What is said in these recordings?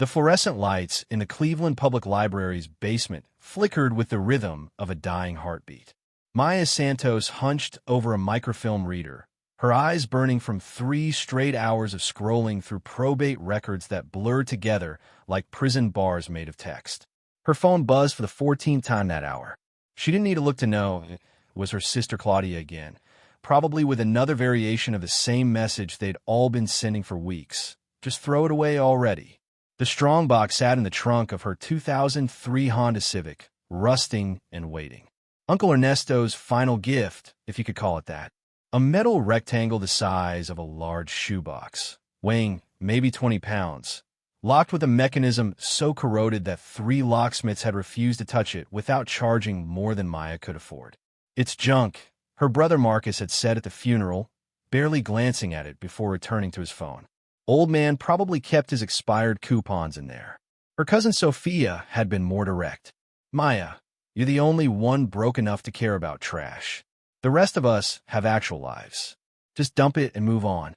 The fluorescent lights in the Cleveland Public Library's basement flickered with the rhythm of a dying heartbeat. Maya Santos hunched over a microfilm reader, her eyes burning from 3 straight hours of scrolling through probate records that blurred together like prison bars made of text. Her phone buzzed for the 14th time that hour. She didn't need to look to know it was her sister Claudia again, probably with another variation of the same message they'd all been sending for weeks. Just throw it away already. The Strongbox sat in the trunk of her 2003 Honda Civic, rusting and waiting. Uncle Ernesto's final gift, if you could call it that. A metal rectangle the size of a large shoebox, weighing maybe 20 pounds, locked with a mechanism so corroded that 3 locksmiths had refused to touch it without charging more than Maya could afford. "It's junk," her brother Marcus had said at the funeral, barely glancing at it before returning to his phone. Old man probably kept his expired coupons in there. Her cousin Sophia had been more direct. "Maya, you're the only one broke enough to care about trash. The rest of us have actual lives. Just dump it and move on."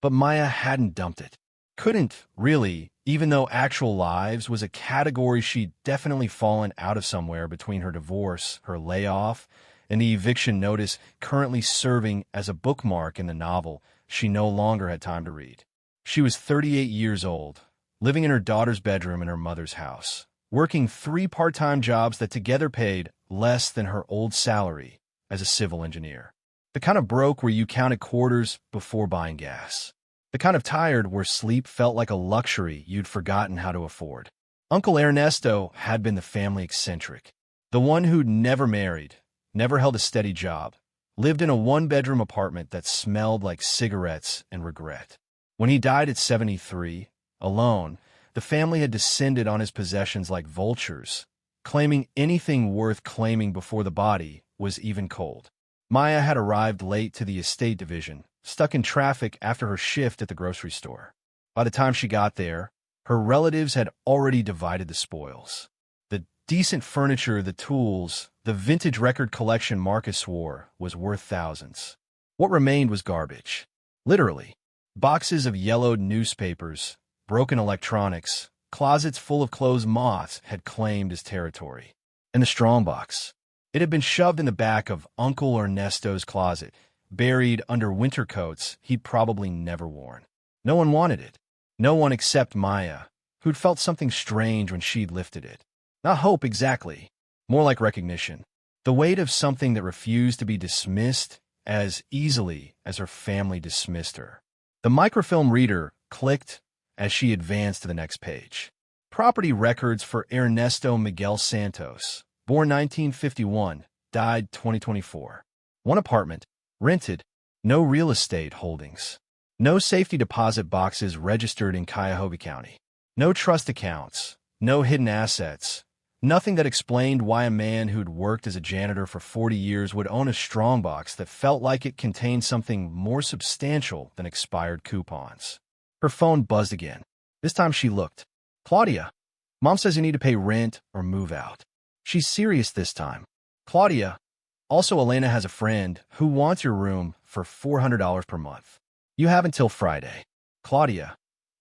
But Maya hadn't dumped it. Couldn't, really, even though actual lives was a category she'd definitely fallen out of somewhere between her divorce, her layoff, and the eviction notice currently serving as a bookmark in the novel she no longer had time to read. She was 38 years old, living in her daughter's bedroom in her mother's house, working 3 part-time jobs that together paid less than her old salary as a civil engineer. The kind of broke where you counted quarters before buying gas. The kind of tired where sleep felt like a luxury you'd forgotten how to afford. Uncle Ernesto had been the family eccentric, the one who'd never married, never held a steady job, lived in a 1-bedroom apartment that smelled like cigarettes and regret. When he died at 73, alone, the family had descended on his possessions like vultures, claiming anything worth claiming before the body was even cold. Maya had arrived late to the estate division, stuck in traffic after her shift at the grocery store. By the time she got there, her relatives had already divided the spoils. The decent furniture, the tools, the vintage record collection Marcus swore was worth thousands. What remained was garbage. Literally. Boxes of yellowed newspapers, broken electronics, closets full of clothes moths had claimed his territory. And the Strongbox. It had been shoved in the back of Uncle Ernesto's closet, buried under winter coats he'd probably never worn. No one wanted it. No one except Maya, who'd felt something strange when she'd lifted it. Not hope exactly, more like recognition. The weight of something that refused to be dismissed as easily as her family dismissed her. The microfilm reader clicked as she advanced to the next page. Property records for Ernesto Miguel Santos, born 1951, died 2024. 1 apartment, rented, no real estate holdings. No safety deposit boxes registered in Cuyahoga County. No trust accounts, no hidden assets. Nothing that explained why a man who'd worked as a janitor for 40 years would own a strongbox that felt like it contained something more substantial than expired coupons. Her phone buzzed again. This time she looked. "Claudia, Mom says you need to pay rent or move out." She's serious this time. "Claudia, also Elena has a friend who wants your room for $400 per month. You have until Friday." "Claudia,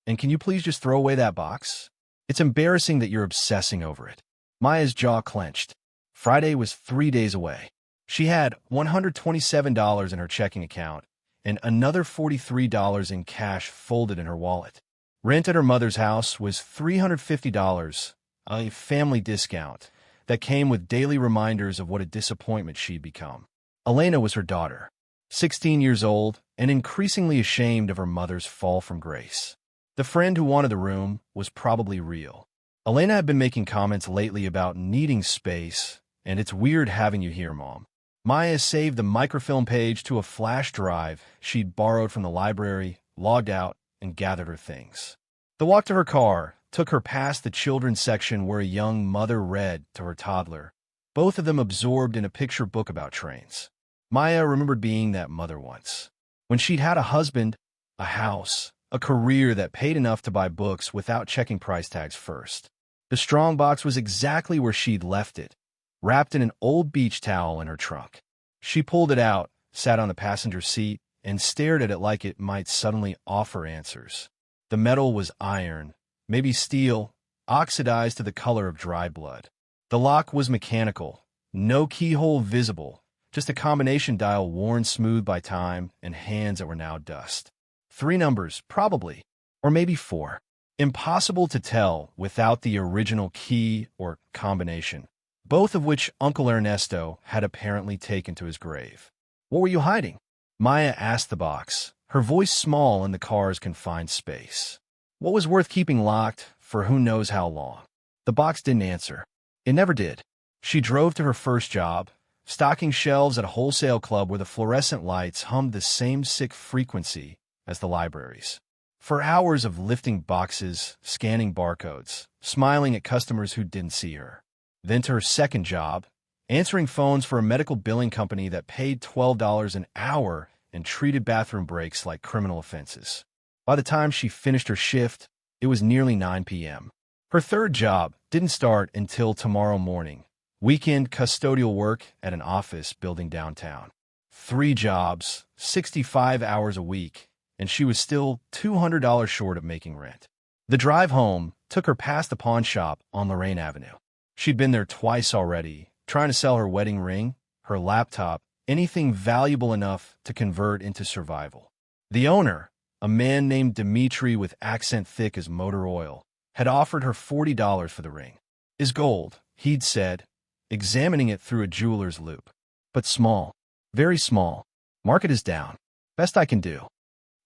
and can you please just throw away that box? It's embarrassing that you're obsessing over it." Maya's jaw clenched. Friday was 3 days away. She had $127 in her checking account and another $43 in cash folded in her wallet. Rent at her mother's house was $350, a family discount that came with daily reminders of what a disappointment she'd become. Elena was her daughter, 16 years old and increasingly ashamed of her mother's fall from grace. The friend who wanted the room was probably real. Elena had been making comments lately about needing space, and "It's weird having you here, Mom." Maya saved the microfilm page to a flash drive she'd borrowed from the library, logged out, and gathered her things. The walk to her car took her past the children's section where a young mother read to her toddler, both of them absorbed in a picture book about trains. Maya remembered being that mother once, when she'd had a husband, a house, a career that paid enough to buy books without checking price tags first. The Strongbox was exactly where she'd left it, wrapped in an old beach towel in her trunk. She pulled it out, sat on the passenger seat, and stared at it like it might suddenly offer answers. The metal was iron, maybe steel, oxidized to the color of dried blood. The lock was mechanical, no keyhole visible, just a combination dial worn smooth by time and hands that were now dust. 3 numbers, probably, or maybe 4. Impossible to tell without the original key or combination, both of which Uncle Ernesto had apparently taken to his grave. "What were you hiding?" Maya asked the box, her voice small in the car's confined space. What was worth keeping locked for who knows how long? The box didn't answer. It never did. She drove to her first job, stocking shelves at a wholesale club where the fluorescent lights hummed the same sick frequency as the libraries. For hours of lifting boxes, scanning barcodes, smiling at customers who didn't see her. Then to her second job, answering phones for a medical billing company that paid $12 an hour and treated bathroom breaks like criminal offenses. By the time she finished her shift, it was nearly 9 p.m. Her third job didn't start until tomorrow morning. Weekend custodial work at an office building downtown. 3 jobs, 65 hours a week, and she was still $200 short of making rent. The drive home took her past the pawn shop on Lorraine Avenue. She'd been there twice already, trying to sell her wedding ring, her laptop, anything valuable enough to convert into survival. The owner, a man named Dimitri with accent thick as motor oil, had offered her $40 for the ring. "Is gold," he'd said, examining it through a jeweler's loupe. "But small. Very small. Market is down. Best I can do."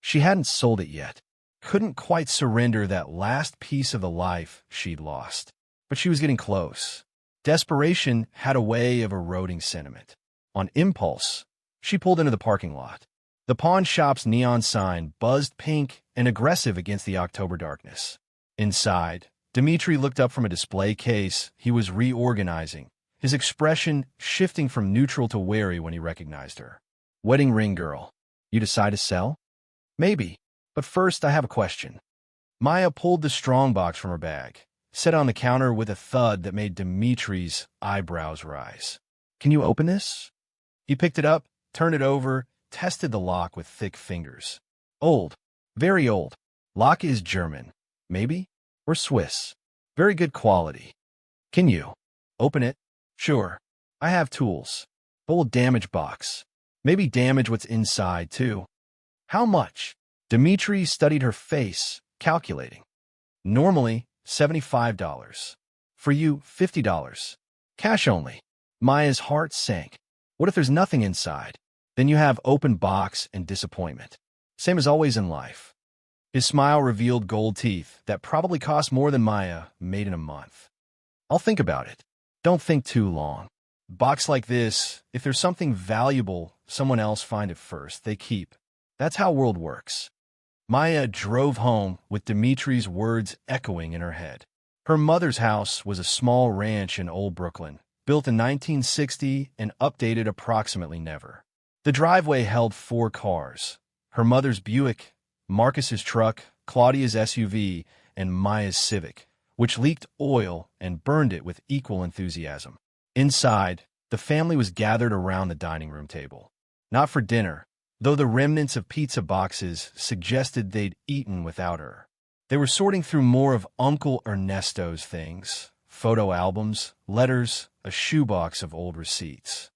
She hadn't sold it yet. Couldn't quite surrender that last piece of the life she'd lost. But she was getting close. Desperation had a way of eroding sentiment. On impulse, she pulled into the parking lot. The pawn shop's neon sign buzzed pink and aggressive against the October darkness. Inside, Dimitri looked up from a display case he was reorganizing, his expression shifting from neutral to wary when he recognized her. "Wedding ring girl, you decide to sell?" "Maybe, but first I have a question." Maya pulled the Strongbox from her bag, set on the counter with a thud that made Dimitri's eyebrows rise. "Can you open this?" He picked it up, turned it over, tested the lock with thick fingers. "Old. Very old. Lock is German. Maybe? Or Swiss. Very good quality. Can you open it?" "Sure. I have tools. Old damage box. Maybe damage what's inside, too." "How much?" Dimitri studied her face, calculating. "Normally, $75. For you, $50. Cash only." Maya's heart sank. What if there's nothing inside? Then you have open box and disappointment. Same as always in life. His smile revealed gold teeth that probably cost more than Maya made in a month. "I'll think about it. Don't think too long. Box like this, if there's something valuable, someone else find it first. They keep. That's how world works." Maya drove home with Dimitri's words echoing in her head. Her mother's house was a small ranch in Old Brooklyn, built in 1960 and updated approximately never. The driveway held 4 cars: her mother's Buick, Marcus's truck, Claudia's SUV, and Maya's Civic, which leaked oil and burned it with equal enthusiasm. Inside, the family was gathered around the dining room table. Not for dinner, though the remnants of pizza boxes suggested they'd eaten without her. They were sorting through more of Uncle Ernesto's things: photo albums, letters, a shoebox of old receipts.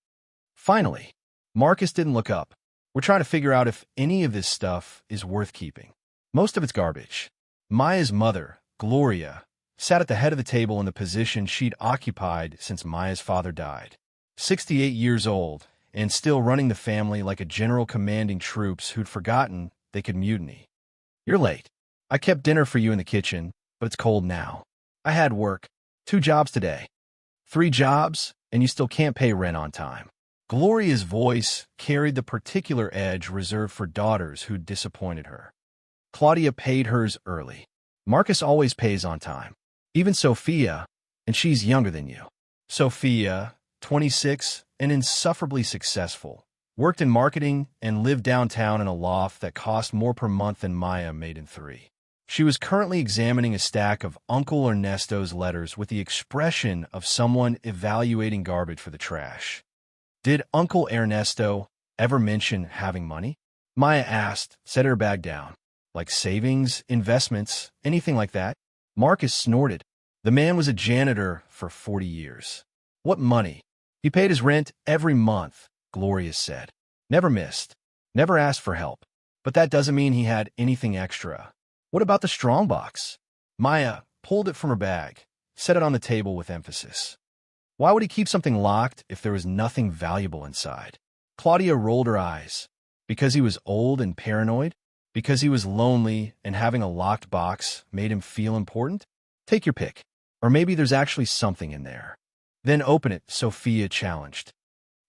Finally, Marcus didn't look up. "We're trying to figure out if any of this stuff is worth keeping. Most of it's garbage." Maya's mother, Gloria, sat at the head of the table in the position she'd occupied since Maya's father died. 68 years old, and still running the family like a general commanding troops who'd forgotten they could mutiny. "You're late. I kept dinner for you in the kitchen, but it's cold now. I had work. 2 jobs today. 3 jobs, and you still can't pay rent on time." Gloria's voice carried the particular edge reserved for daughters who'd disappointed her. "Claudia paid hers early. Marcus always pays on time. Even Sophia, and she's younger than you." Sophia, 26 and insufferably successful, worked in marketing and lived downtown in a loft that cost more per month than Maya made in 3. She was currently examining a stack of Uncle Ernesto's letters with the expression of someone evaluating garbage for the trash. "Did Uncle Ernesto ever mention having money?" Maya asked, set her bag down. "Like savings, investments, anything like that?" Marcus snorted. The man was a janitor for 40 years. What money? He paid his rent every month, Gloria said. Never missed. Never asked for help. But that doesn't mean he had anything extra. What about the Strongbox? Maya pulled it from her bag, set it on the table with emphasis. Why would he keep something locked if there was nothing valuable inside? Claudia rolled her eyes. Because he was old and paranoid? Because he was lonely and having a locked box made him feel important? Take your pick. Or maybe there's actually something in there. Then open it, Sophia challenged.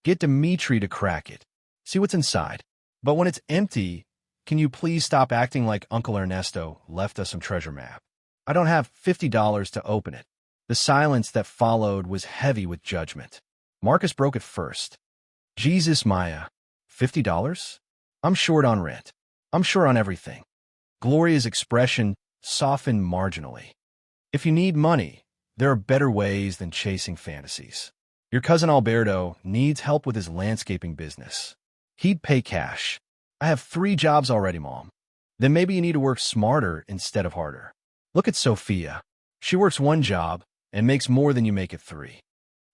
Get Dimitri to crack it. See what's inside. But when it's empty, can you please stop acting like Uncle Ernesto left us some treasure map? I don't have $50 to open it. The silence that followed was heavy with judgment. Marcus broke it first. Jesus, Maya. $50? I'm short on rent. I'm short on everything. Gloria's expression softened marginally. If you need money, there are better ways than chasing fantasies. Your cousin Alberto needs help with his landscaping business. He'd pay cash. I have 3 jobs already, Mom. Then maybe you need to work smarter instead of harder. Look at Sophia. She works 1 job and makes more than you make at 3.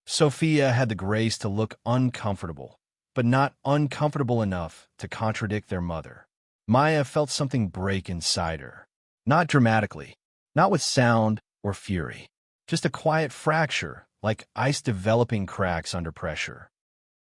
Sophia had the grace to look uncomfortable, but not uncomfortable enough to contradict their mother. Maya felt something break inside her. Not dramatically, not with sound or fury. Just a quiet fracture, like ice developing cracks under pressure.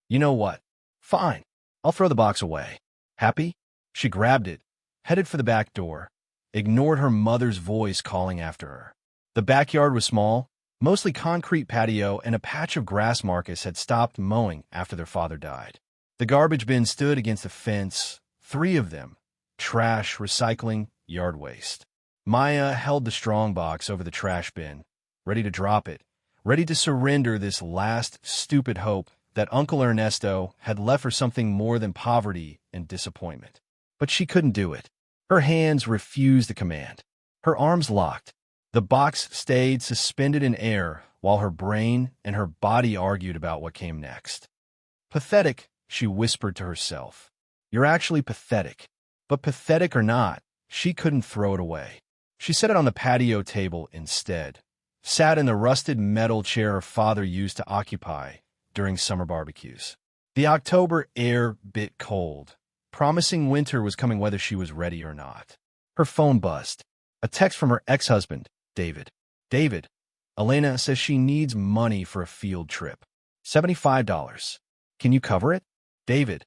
You know what? Fine. I'll throw the box away. Happy? She grabbed it, headed for the back door, ignored her mother's voice calling after her. The backyard was small, mostly concrete patio and a patch of grass Marcus had stopped mowing after their father died. The garbage bin stood against the fence, 3 of them, trash, recycling, yard waste. Maya held the Strongbox over the trash bin, ready to drop it, ready to surrender this last stupid hope that Uncle Ernesto had left her something more than poverty and disappointment. But she couldn't do it. Her hands refused the command. Her arms locked. The box stayed suspended in air while her brain and her body argued about what came next. Pathetic, she whispered to herself. You're actually pathetic. But pathetic or not, she couldn't throw it away. She set it on the patio table instead, sat in the rusted metal chair her father used to occupy during summer barbecues. The October air bit cold, promising winter was coming whether she was ready or not. Her phone buzzed. A text from her ex-husband, David. David, Elena says she needs money for a field trip. $75. Can you cover it? David.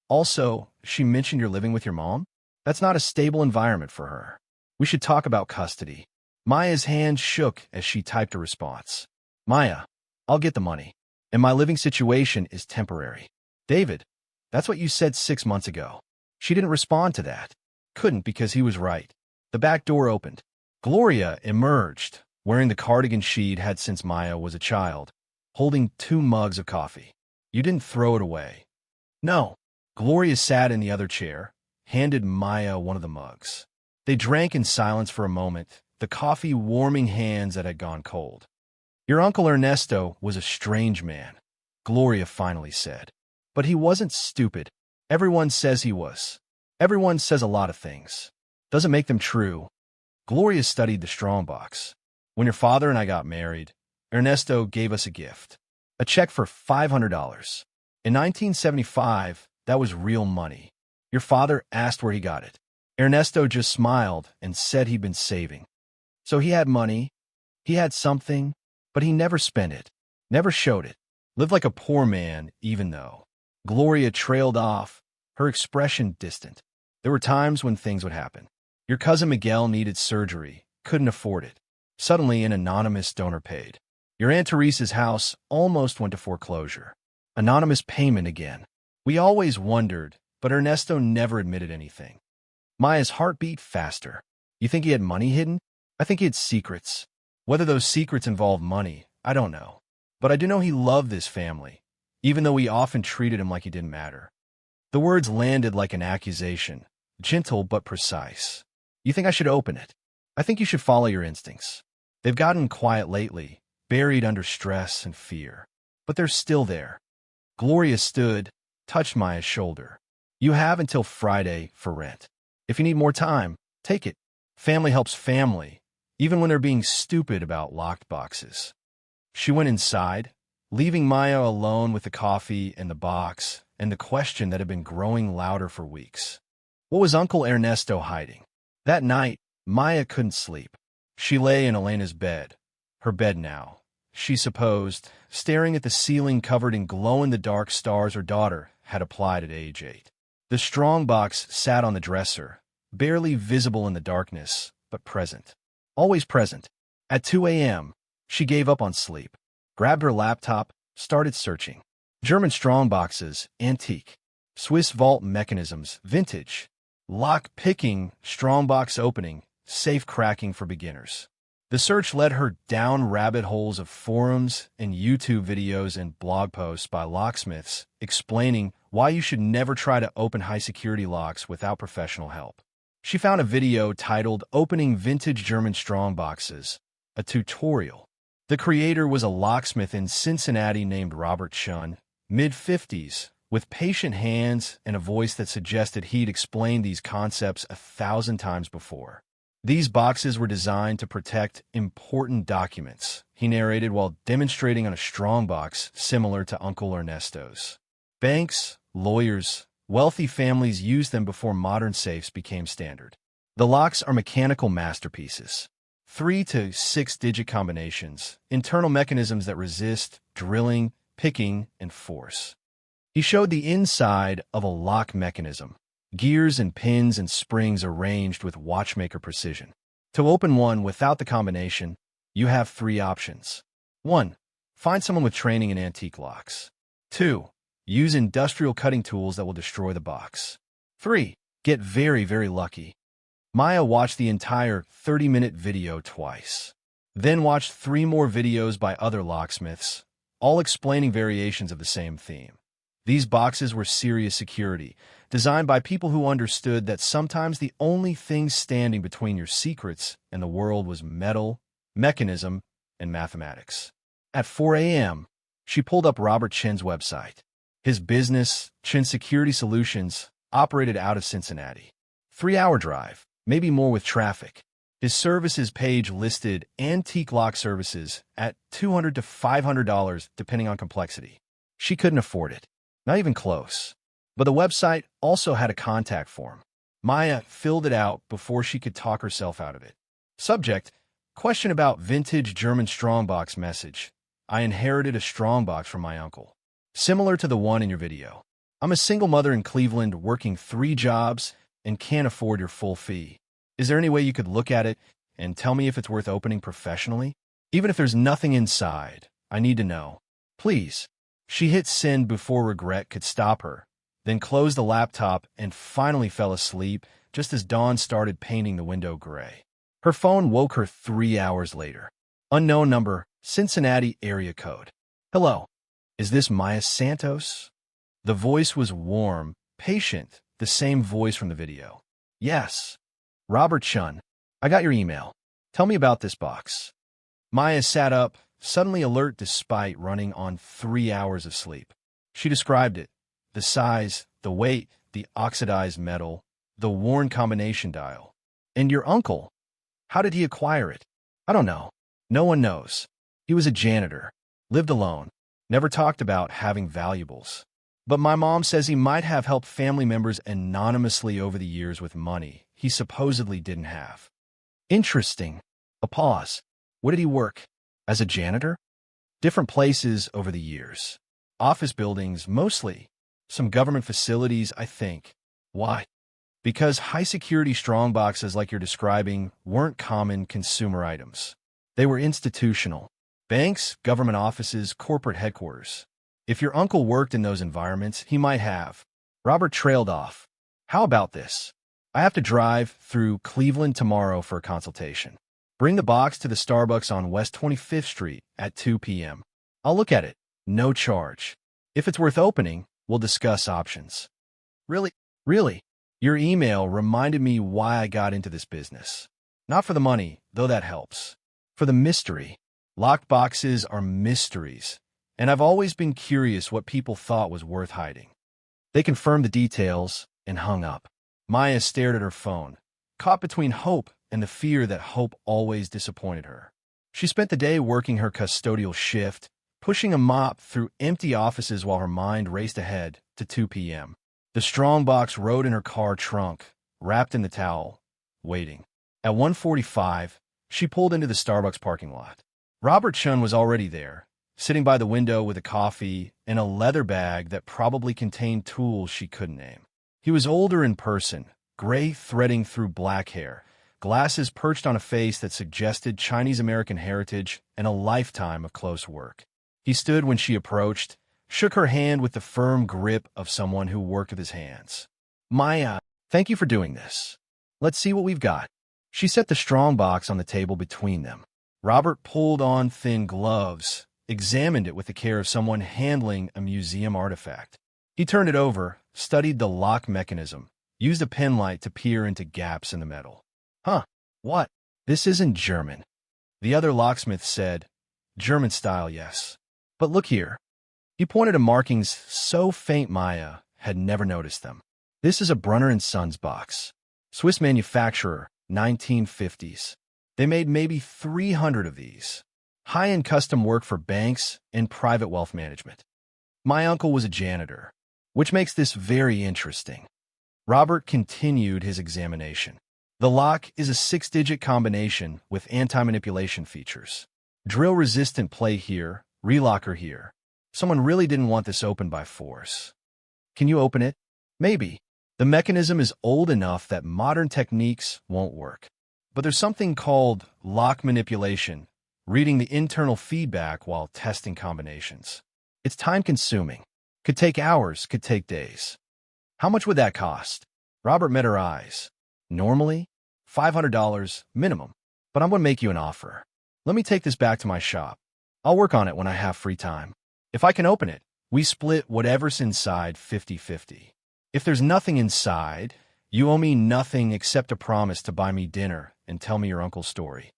Also, she mentioned you're living with your mom? That's not a stable environment for her. We should talk about custody. Maya's hand shook as she typed a response. Maya, I'll get the money. And my living situation is temporary. David, that's what you said 6 months ago. She didn't respond to that. Couldn't because he was right. The back door opened. Gloria emerged, wearing the cardigan she'd had since Maya was a child, holding 2 mugs of coffee. You didn't throw it away. No. Gloria sat in the other chair, handed Maya one of the mugs. They drank in silence for a moment, the coffee warming hands that had gone cold. Your Uncle Ernesto was a strange man, Gloria finally said. But he wasn't stupid. Everyone says he was. Everyone says a lot of things. Doesn't make them true. Gloria studied the Strongbox. When your father and I got married, Ernesto gave us a gift. A check for $500. In 1975, that was real money. Your father asked where he got it. Ernesto just smiled and said he'd been saving. So he had money. He had something. But he never spent it, never showed it, lived like a poor man, even though. Gloria trailed off, her expression distant. There were times when things would happen. Your cousin Miguel needed surgery, couldn't afford it. Suddenly, an anonymous donor paid. Your Aunt Teresa's house almost went to foreclosure. Anonymous payment again. We always wondered, but Ernesto never admitted anything. Maya's heart beat faster. You think he had money hidden? I think he had secrets. Whether those secrets involve money, I don't know. But I do know he loved this family, even though we often treated him like he didn't matter. The words landed like an accusation, gentle but precise. You think I should open it? I think you should follow your instincts. They've gotten quiet lately, buried under stress and fear. But they're still there. Gloria stood, touched Maya's shoulder. You have until Friday for rent. If you need more time, take it. Family helps family, even when they're being stupid about locked boxes. She went inside, leaving Maya alone with the coffee and the box and the question that had been growing louder for weeks. What was Uncle Ernesto hiding? That night, Maya couldn't sleep. She lay in Elena's bed, her bed now, she supposed, staring at the ceiling covered in glow-in-the-dark stars her daughter had applied at age 8. The Strongbox sat on the dresser, barely visible in the darkness, but present. Always present. At 2 a.m., she gave up on sleep, grabbed her laptop, started searching. German strongboxes, antique. Swiss vault mechanisms, vintage. Lock-picking, strongbox opening, safe cracking for beginners. The search led her down rabbit holes of forums and YouTube videos and blog posts by locksmiths explaining why you should never try to open high-security locks without professional help. She found a video titled Opening Vintage German Strongboxes, a tutorial. The creator was a locksmith in Cincinnati named Robert Chun, mid-50s, with patient hands and a voice that suggested he'd explained these concepts 1,000 times before. These boxes were designed to protect important documents, he narrated while demonstrating on a strongbox similar to Uncle Ernesto's. Banks, lawyers, wealthy families used them before modern safes became standard. The locks are mechanical masterpieces. 3 to 6-digit combinations, internal mechanisms that resist drilling, picking, and force. He showed the inside of a lock mechanism. Gears and pins and springs arranged with watchmaker precision. To open one without the combination, you have 3 options. 1. Find someone with training in antique locks. 2. Use industrial cutting tools that will destroy the box. 3. Get very, very lucky. Maya watched the entire 30-minute video twice. Then watched 3 more videos by other locksmiths, all explaining variations of the same theme. These boxes were serious security, designed by people who understood that sometimes the only thing standing between your secrets and the world was metal, mechanism, and mathematics. At 4 a.m., she pulled up Robert Chin's website. His business, Chin Security Solutions, operated out of Cincinnati. 3-hour drive, maybe more with traffic. His services page listed antique lock services at $200 to $500 depending on complexity. She couldn't afford it. Not even close. But the website also had a contact form. Maya filled it out before she could talk herself out of it. Subject: question about vintage German strongbox message. I inherited a strongbox from my uncle. Similar to the one in your video. I'm a single mother in Cleveland working 3 jobs and can't afford your full fee. Is there any way you could look at it and tell me if it's worth opening professionally? Even if there's nothing inside, I need to know. Please. She hit send before regret could stop her, then closed the laptop and finally fell asleep just as dawn started painting the window gray. Her phone woke her 3 hours later. Unknown number, Cincinnati area code. Hello. Is this Maya Santos? The voice was warm, patient, the same voice from the video. Yes. Robert Chun. I got your email. Tell me about this box. Maya sat up, suddenly alert despite running on 3 hours of sleep. She described it. The size, the weight, the oxidized metal, the worn combination dial. And your uncle? How did he acquire it? I don't know. No one knows. He was a janitor. Lived alone. Never talked about having valuables. But my mom says he might have helped family members anonymously over the years with money he supposedly didn't have. Interesting. A pause. Where did he work? As a janitor? Different places over the years. Office buildings, mostly. Some government facilities, I think. Why? Because high-security strongboxes like you're describing weren't common consumer items. They were institutional. Banks, government offices, corporate headquarters. If your uncle worked in those environments, he might have. Robert trailed off. How about this? I have to drive through Cleveland tomorrow for a consultation. Bring the box to the Starbucks on West 25th Street at 2 p.m. I'll look at it. No charge. If it's worth opening, we'll discuss options. Really? Really? Your email reminded me why I got into this business. Not for the money, though that helps. For the mystery. Locked boxes are mysteries, and I've always been curious what people thought was worth hiding. They confirmed the details and hung up. Maya stared at her phone, caught between hope and the fear that hope always disappointed her. She spent the day working her custodial shift, pushing a mop through empty offices while her mind raced ahead to 2 p.m. The Strongbox rode in her car trunk, wrapped in the towel, waiting. At 1:45, she pulled into the Starbucks parking lot. Robert Chun was already there, sitting by the window with a coffee and a leather bag that probably contained tools she couldn't name. He was older in person, gray threading through black hair, glasses perched on a face that suggested Chinese-American heritage and a lifetime of close work. He stood when she approached, shook her hand with the firm grip of someone who worked with his hands. "Maya, thank you for doing this. Let's see what we've got." She set the Strongbox on the table between them. Robert pulled on thin gloves, examined it with the care of someone handling a museum artifact. He turned it over, studied the lock mechanism, used a penlight to peer into gaps in the metal. "Huh, what? This isn't German." The other locksmith said, "German style, yes. But look here." He pointed to markings so faint Maya had never noticed them. "This is a Brunner & Sons box. Swiss manufacturer, 1950s. They made maybe 300 of these. High-end custom work for banks and private wealth management. My uncle was a janitor, which makes this very interesting." Robert continued his examination. The lock is a 6-digit combination with anti-manipulation features. Drill-resistant play here, relocker here. Someone really didn't want this opened by force. "Can you open it?" "Maybe. The mechanism is old enough that modern techniques won't work. But there's something called lock manipulation, reading the internal feedback while testing combinations. It's time-consuming. Could take hours, could take days." "How much would that cost?" Robert met her eyes. "Normally, $500 minimum, but I'm going to make you an offer. Let me take this back to my shop. I'll work on it when I have free time. If I can open it, we split whatever's inside 50-50. If there's nothing inside, you owe me nothing except a promise to buy me dinner and tell me your uncle's story."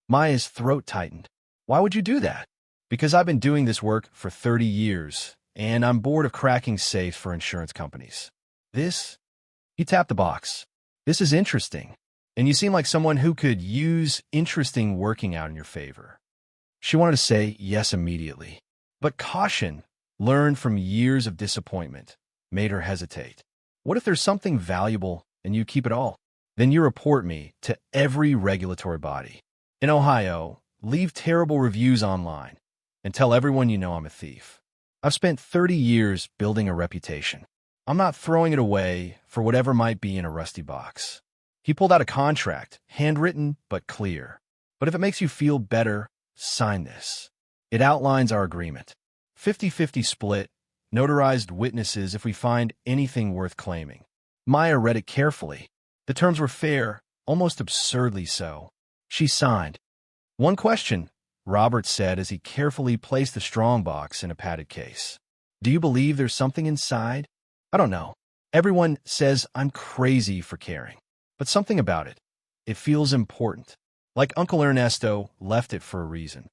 Maya's throat tightened. "Why would you do that?" "Because I've been doing this work for 30 years, and I'm bored of cracking safes for insurance companies. This?" He tapped the box. "This is interesting, and you seem like someone who could use interesting working out in your favor." She wanted to say yes immediately, but caution, learned from years of disappointment, made her hesitate. "What if there's something valuable and you keep it all? Then you report me to every regulatory body. In Ohio, leave terrible reviews online, and tell everyone you know I'm a thief. I've spent 30 years building a reputation. I'm not throwing it away for whatever might be in a rusty box." He pulled out a contract, handwritten but clear. "But if it makes you feel better, sign this. It outlines our agreement. 50-50 split, notarized witnesses if we find anything worth claiming." Maya read it carefully. The terms were fair, almost absurdly so. She signed. "One question," Robert said as he carefully placed the Strongbox in a padded case. "Do you believe there's something inside?" "I don't know. Everyone says I'm crazy for caring. But something about it. It feels important. Like Uncle Ernesto left it for a reason.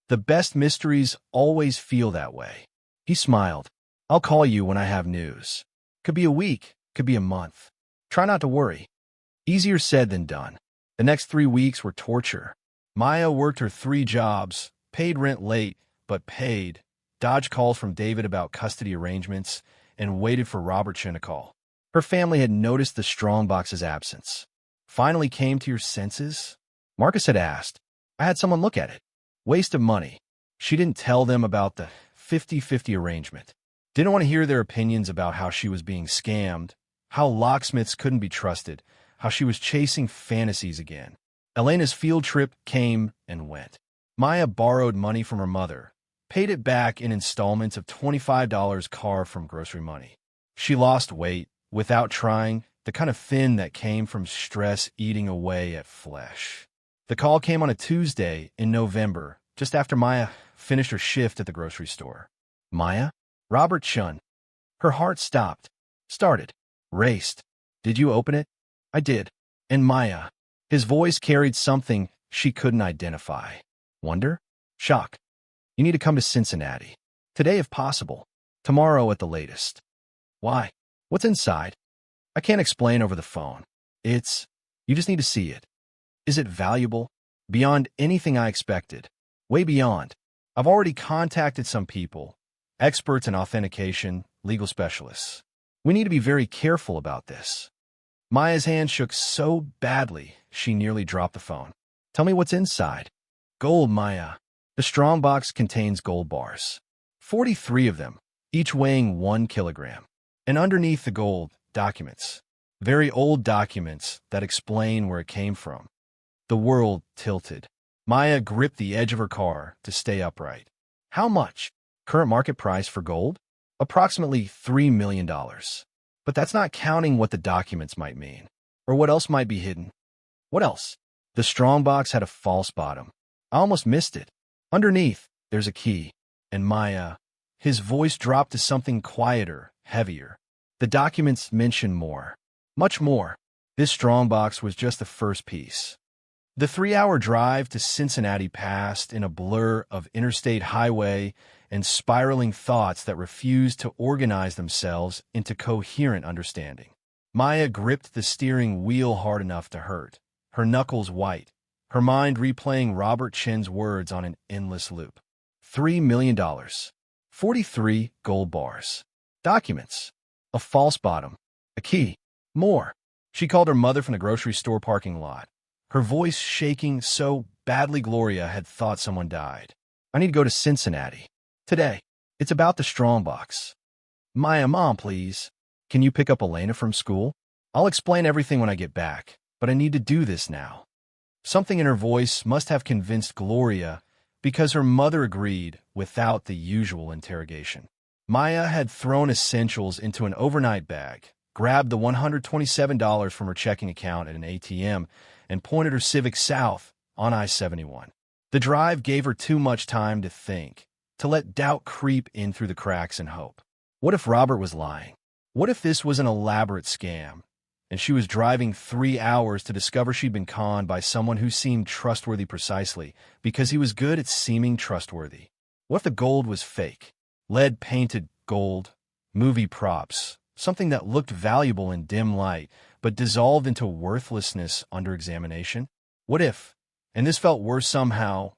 The best mysteries always feel that way." He smiled. "I'll call you when I have news. Could be a week, could be a month. Try not to worry." Easier said than done. The next 3 weeks were torture. Maya worked her 3 jobs, paid rent late, but paid, dodged calls from David about custody arrangements, and waited for Robert Chin to call. Her family had noticed the Strongbox's absence. "Finally came to your senses?" Marcus had asked. "I had someone look at it. Waste of money." She didn't tell them about the 50-50 arrangement. Didn't want to hear their opinions about how she was being scammed, how locksmiths couldn't be trusted, how she was chasing fantasies again. Elena's field trip came and went. Maya borrowed money from her mother, paid it back in installments of $25 carved from grocery money. She lost weight, without trying, the kind of thin that came from stress eating away at flesh. The call came on a Tuesday in November, just after Maya finished her shift at the grocery store. "Maya?" "Robert Chun." Her heart stopped, started, raced. "Did you open it?" "I did." "And Maya?" His voice carried something she couldn't identify. Wonder? Shock. "You need to come to Cincinnati. Today if possible. Tomorrow at the latest." "Why? What's inside?" "I can't explain over the phone. You just need to see it." Is it valuable? Beyond anything I expected. Way beyond. I've already contacted some people, experts in authentication, legal specialists. We need to be very careful about this. Maya's hand shook so badly, she nearly dropped the phone. Tell me what's inside. Gold, Maya. The Strongbox contains gold bars. 43 of them, each weighing 1 kilogram. And underneath the gold, documents. Very old documents that explain where it came from. The world tilted. Maya gripped the edge of her car to stay upright. How much? Current market price for gold? Approximately $3 million. But that's not counting what the documents might mean. Or what else might be hidden. What else? The Strongbox had a false bottom. I almost missed it. Underneath, there's a key. And Maya, his voice dropped to something quieter, heavier. The documents mention more. Much more. This Strongbox was just the first piece. The 3-hour drive to Cincinnati passed in a blur of interstate highway and spiraling thoughts that refused to organize themselves into coherent understanding. Maya gripped the steering wheel hard enough to hurt, her knuckles white, her mind replaying Robert Chin's words on an endless loop. $3 million. 43 gold bars. Documents. A false bottom. A key. More. She called her mother from the grocery store parking lot. Her voice shaking so badly Gloria had thought someone died. I need to go to Cincinnati. Today. It's about the Strongbox. Maya, Mom, please. Can you pick up Elena from school? I'll explain everything when I get back, but I need to do this now. Something in her voice must have convinced Gloria because her mother agreed without the usual interrogation. Maya had thrown essentials into an overnight bag, grabbed the $127 from her checking account at an ATM, and pointed her Civic south on I-71. The drive gave her too much time to think, to let doubt creep in through the cracks and hope. What if Robert was lying? What if this was an elaborate scam, and she was driving 3 hours to discover she'd been conned by someone who seemed trustworthy precisely because he was good at seeming trustworthy? What if the gold was fake? Lead-painted gold, movie props, something that looked valuable in dim light, but dissolved into worthlessness under examination? What if, and this felt worse somehow,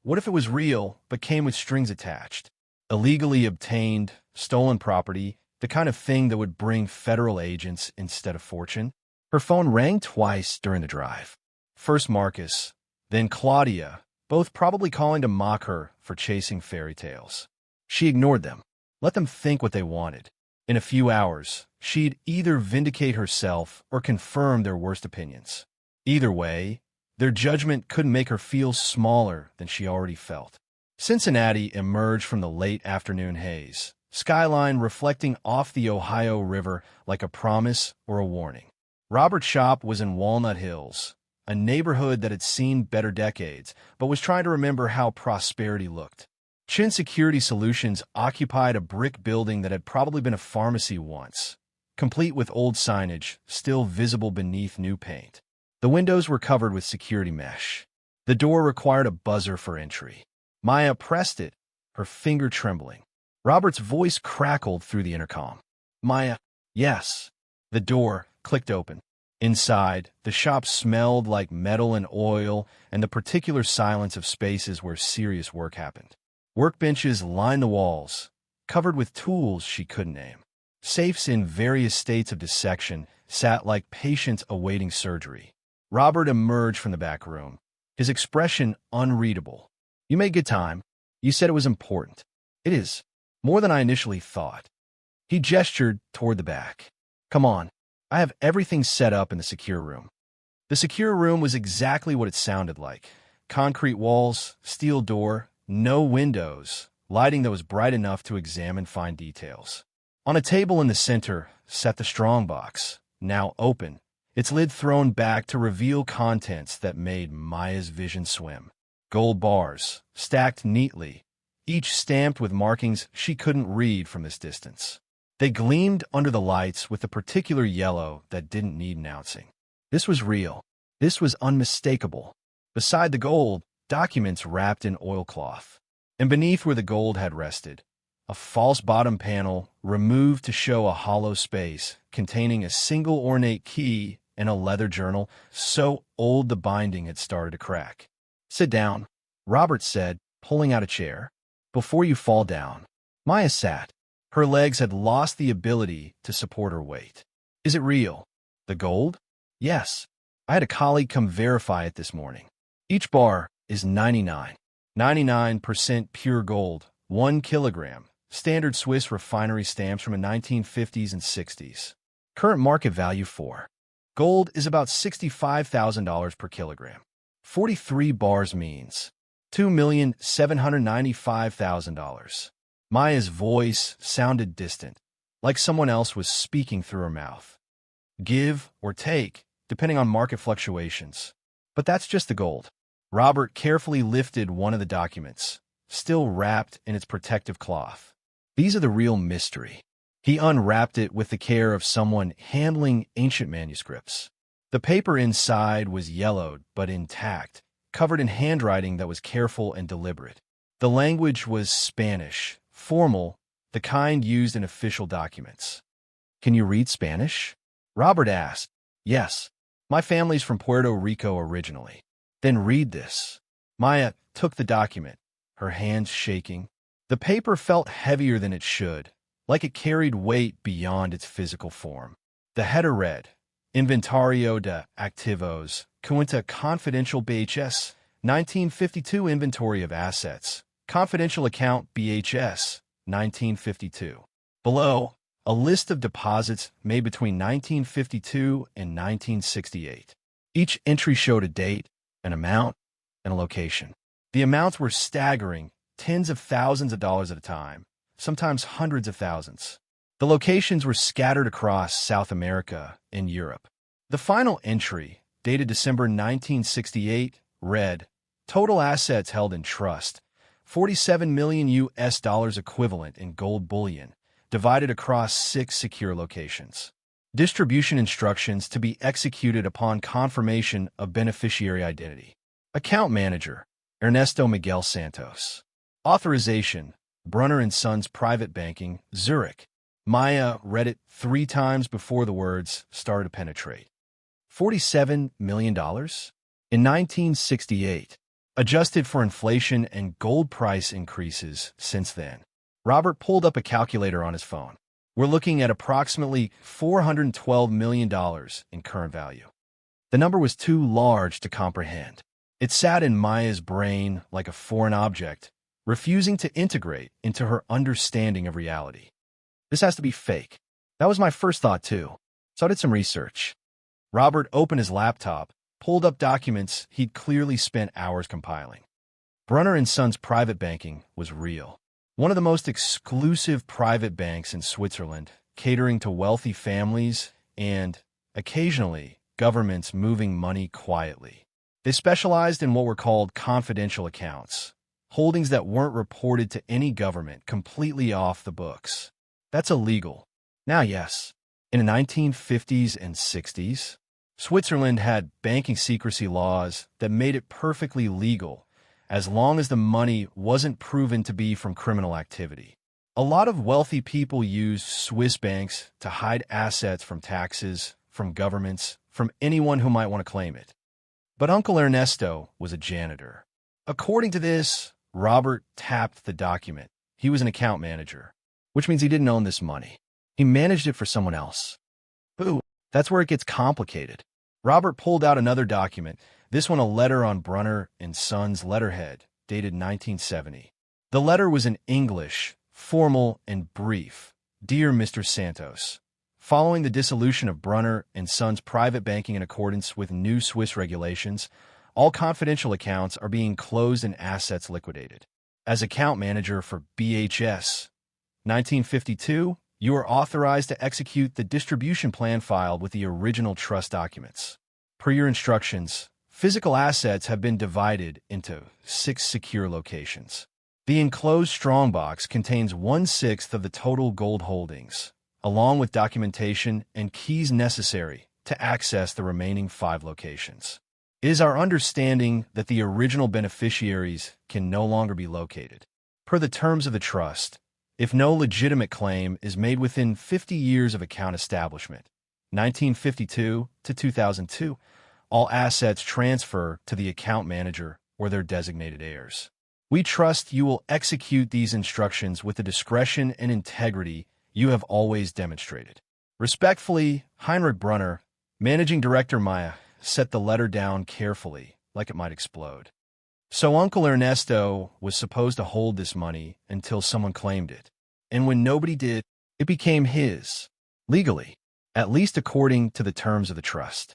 what if it was real, but came with strings attached? Illegally obtained, stolen property, the kind of thing that would bring federal agents instead of fortune? Her phone rang twice during the drive. First Marcus, then Claudia, both probably calling to mock her for chasing fairy tales. She ignored them, let them think what they wanted. In a few hours, she'd either vindicate herself or confirm their worst opinions. Either way, their judgment couldn't make her feel smaller than she already felt. Cincinnati emerged from the late afternoon haze, skyline reflecting off the Ohio River like a promise or a warning. Robert's shop was in Walnut Hills, a neighborhood that had seen better decades, but was trying to remember how prosperity looked. Chin Security Solutions occupied a brick building that had probably been a pharmacy once, complete with old signage still visible beneath new paint. The windows were covered with security mesh. The door required a buzzer for entry. Maya pressed it, her finger trembling. Robert's voice crackled through the intercom. Maya, yes. The door clicked open. Inside, the shop smelled like metal and oil and the particular silence of spaces where serious work happened. Workbenches lined the walls, covered with tools she couldn't name. Safes in various states of dissection sat like patients awaiting surgery. Robert emerged from the back room, his expression unreadable. You made good time. You said it was important. It is. More than I initially thought. He gestured toward the back. Come on. I have everything set up in the secure room. The secure room was exactly what it sounded like. Concrete walls, steel door, no windows, lighting that was bright enough to examine fine details. On a table in the center sat the Strongbox, now open, its lid thrown back to reveal contents that made Maya's vision swim. Gold bars, stacked neatly, each stamped with markings she couldn't read from this distance. They gleamed under the lights with a particular yellow that didn't need announcing. This was real. This was unmistakable. Beside the gold, documents wrapped in oilcloth. And beneath where the gold had rested, a false bottom panel removed to show a hollow space containing a single ornate key and a leather journal, so old the binding had started to crack. "Sit down," Robert said, pulling out a chair. "Before you fall down." Maya sat. Her legs had lost the ability to support her weight. "Is it real? The gold?" "Yes. I had a colleague come verify it this morning. Each bar is 99% pure gold, 1 kilogram, standard Swiss refinery stamps from the 1950s and 60s. Current market value for gold is about $65,000 per kilogram. 43 bars means $2,795,000. Maya's voice sounded distant, like someone else was speaking through her mouth. "Give or take, depending on market fluctuations. But that's just the gold." Robert carefully lifted one of the documents, still wrapped in its protective cloth. "These are the real mystery." He unwrapped it with the care of someone handling ancient manuscripts. The paper inside was yellowed but intact, covered in handwriting that was careful and deliberate. The language was Spanish, formal, the kind used in official documents. "Can you read Spanish?" Robert asked. "Yes. My family's from Puerto Rico originally." "Then read this." Maya took the document, her hands shaking. The paper felt heavier than it should, like it carried weight beyond its physical form. The header read, Inventario de Activos, Cuenta Confidential BHS, 1952 Inventory of Assets, Confidential Account BHS, 1952. Below, a list of deposits made between 1952 and 1968. Each entry showed a date, an amount, and a location. The amounts were staggering, tens of thousands of dollars at a time, sometimes hundreds of thousands. The locations were scattered across South America and Europe. The final entry, dated December 1968, read, Total assets held in trust, $47 million equivalent in gold bullion, divided across 6 secure locations. Distribution instructions to be executed upon confirmation of beneficiary identity. Account Manager, Ernesto Miguel Santos. Authorization, Brunner & Sons Private Banking, Zurich. Maya read it 3 times before the words started to penetrate. $47 million? In 1968, adjusted for inflation and gold price increases since then. Robert pulled up a calculator on his phone. We're looking at approximately $412 million in current value. The number was too large to comprehend. It sat in Maya's brain like a foreign object, refusing to integrate into her understanding of reality. This has to be fake. That was my first thought, too. So I did some research. Robert opened his laptop, pulled up documents he'd clearly spent hours compiling. Brunner & Sons Private Banking was real. One of the most exclusive private banks in Switzerland, catering to wealthy families and, occasionally, governments moving money quietly. They specialized in what were called confidential accounts, holdings that weren't reported to any government, completely off the books. That's illegal. Now, yes, in the 1950s and 60s, Switzerland had banking secrecy laws that made it perfectly legal as long as the money wasn't proven to be from criminal activity. A lot of wealthy people used Swiss banks to hide assets from taxes, from governments, from anyone who might want to claim it. But Uncle Ernesto was a janitor. According to this, Robert tapped the document. He was an account manager, which means he didn't own this money. He managed it for someone else. Boo, that's where it gets complicated. Robert pulled out another document, this one a letter on Brunner & Sons letterhead, dated 1970. The letter was in English, formal and brief. Dear Mr. Santos, following the dissolution of Brunner & Sons Private Banking in accordance with new Swiss regulations, all confidential accounts are being closed and assets liquidated. As account manager for BHS 1952, you are authorized to execute the distribution plan filed with the original trust documents. Per your instructions, physical assets have been divided into 6 secure locations. The enclosed Strongbox contains 1/6 of the total gold holdings, along with documentation and keys necessary to access the remaining 5 locations. It is our understanding that the original beneficiaries can no longer be located. Per the terms of the trust, if no legitimate claim is made within 50 years of account establishment, 1952 to 2002. All assets transfer to the account manager or their designated heirs. We trust you will execute these instructions with the discretion and integrity you have always demonstrated. Respectfully, Heinrich Brunner. Managing Director Maya set the letter down carefully, like it might explode. So Uncle Ernesto was supposed to hold this money until someone claimed it. And when nobody did, it became his. Legally. At least according to the terms of the trust.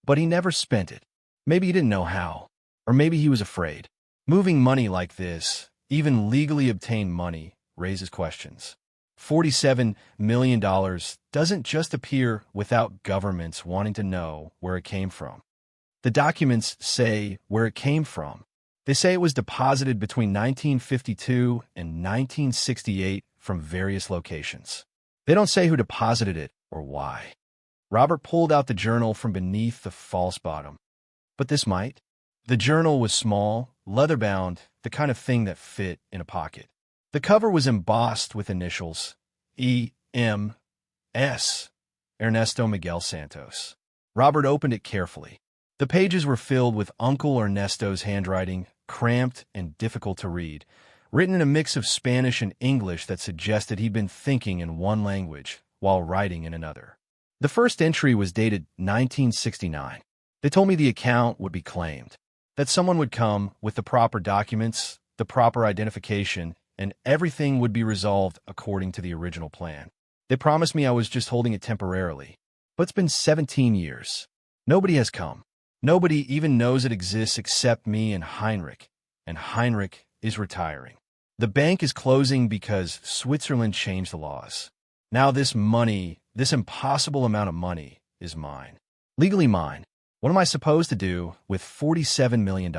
But he never spent it. Maybe he didn't know how. Or maybe he was afraid. Moving money like this, even legally obtained money, raises questions. $47 million doesn't just appear without governments wanting to know where it came from. The documents say where it came from. They say it was deposited between 1952 and 1968 from various locations. They don't say who deposited it or why. Robert pulled out the journal from beneath the false bottom. But this might. The journal was small, leather-bound, the kind of thing that fit in a pocket. The cover was embossed with initials, E.M.S., Ernesto Miguel Santos. Robert opened it carefully. The pages were filled with Uncle Ernesto's handwriting, cramped and difficult to read, written in a mix of Spanish and English that suggested he'd been thinking in one language while writing in another. The first entry was dated 1969. They told me the account would be claimed, that someone would come with the proper documents, the proper identification, and everything would be resolved according to the original plan. They promised me I was just holding it temporarily. But it's been 17 years. Nobody has come. Nobody even knows it exists except me and Heinrich is retiring. The bank is closing because Switzerland changed the laws. Now this money, this impossible amount of money, is mine. Legally mine. What am I supposed to do with $47 million?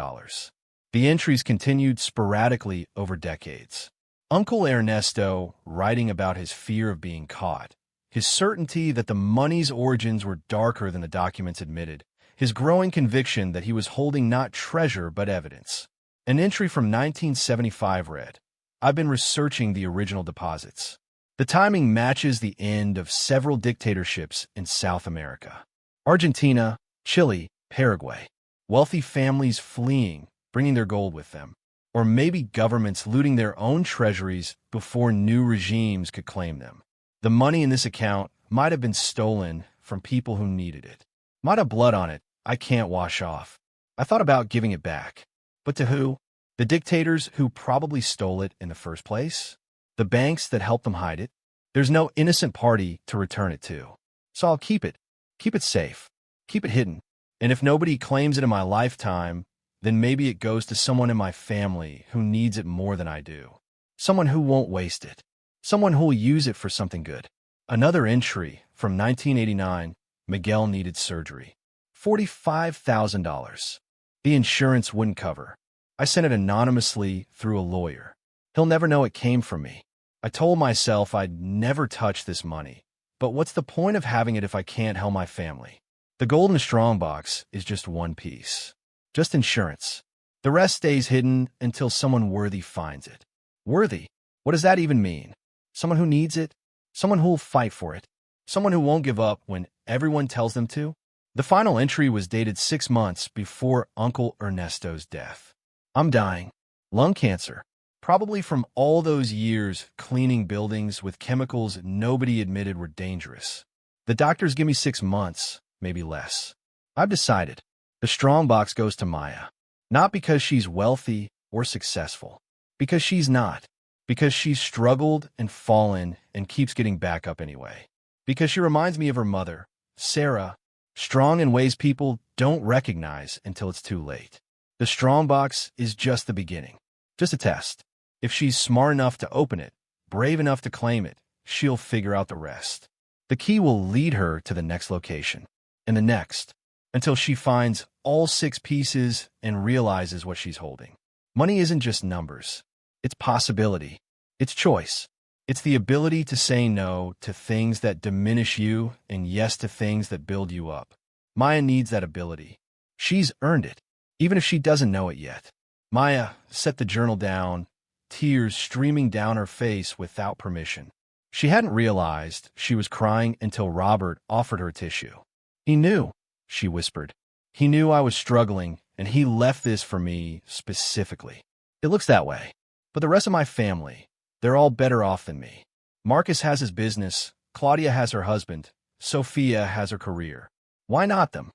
The entries continued sporadically over decades. Uncle Ernesto writing about his fear of being caught, his certainty that the money's origins were darker than the documents admitted, his growing conviction that he was holding not treasure but evidence. An entry from 1975 read, "I've been researching the original deposits. The timing matches the end of several dictatorships in South America. Argentina, Chile, Paraguay. Wealthy families fleeing, bringing their gold with them. Or maybe governments looting their own treasuries before new regimes could claim them. The money in this account might have been stolen from people who needed it. Might have blood on it I can't wash off. I thought about giving it back. But to who? The dictators who probably stole it in the first place? The banks that helped them hide it? There's no innocent party to return it to. So I'll keep it. Keep it safe. Keep it hidden. And if nobody claims it in my lifetime, then maybe it goes to someone in my family who needs it more than I do. Someone who won't waste it. Someone who'll use it for something good." Another entry from 1989, Miguel needed surgery. $45,000. The insurance wouldn't cover. I sent it anonymously through a lawyer. He'll never know it came from me. I told myself I'd never touch this money. But what's the point of having it if I can't help my family? The golden Strongbox is just one piece. Just insurance. The rest stays hidden until someone worthy finds it. Worthy? What does that even mean? Someone who needs it? Someone who'll fight for it? Someone who won't give up when everyone tells them to? The final entry was dated 6 months before Uncle Ernesto's death. "I'm dying. Lung cancer. Probably from all those years cleaning buildings with chemicals nobody admitted were dangerous. The doctors give me 6 months, maybe less. I've decided. The Strongbox goes to Maya. Not because she's wealthy or successful. Because she's not. Because she's struggled and fallen and keeps getting back up anyway. Because she reminds me of her mother, Sarah, strong in ways people don't recognize until it's too late. The Strongbox is just the beginning. Just a test. If she's smart enough to open it, brave enough to claim it, she'll figure out the rest. The key will lead her to the next location, and the next, until she finds all 6 pieces and realizes what she's holding. Money isn't just numbers. It's possibility. It's choice. It's the ability to say no to things that diminish you and yes to things that build you up. Maya needs that ability. She's earned it, even if she doesn't know it yet. Maya set the journal down, tears streaming down her face without permission. She hadn't realized she was crying until Robert offered her tissue. "He knew," she whispered. "He knew I was struggling, and he left this for me specifically. It looks that way. But the rest of my family, they're all better off than me. Marcus has his business, Claudia has her husband, Sophia has her career. Why not them?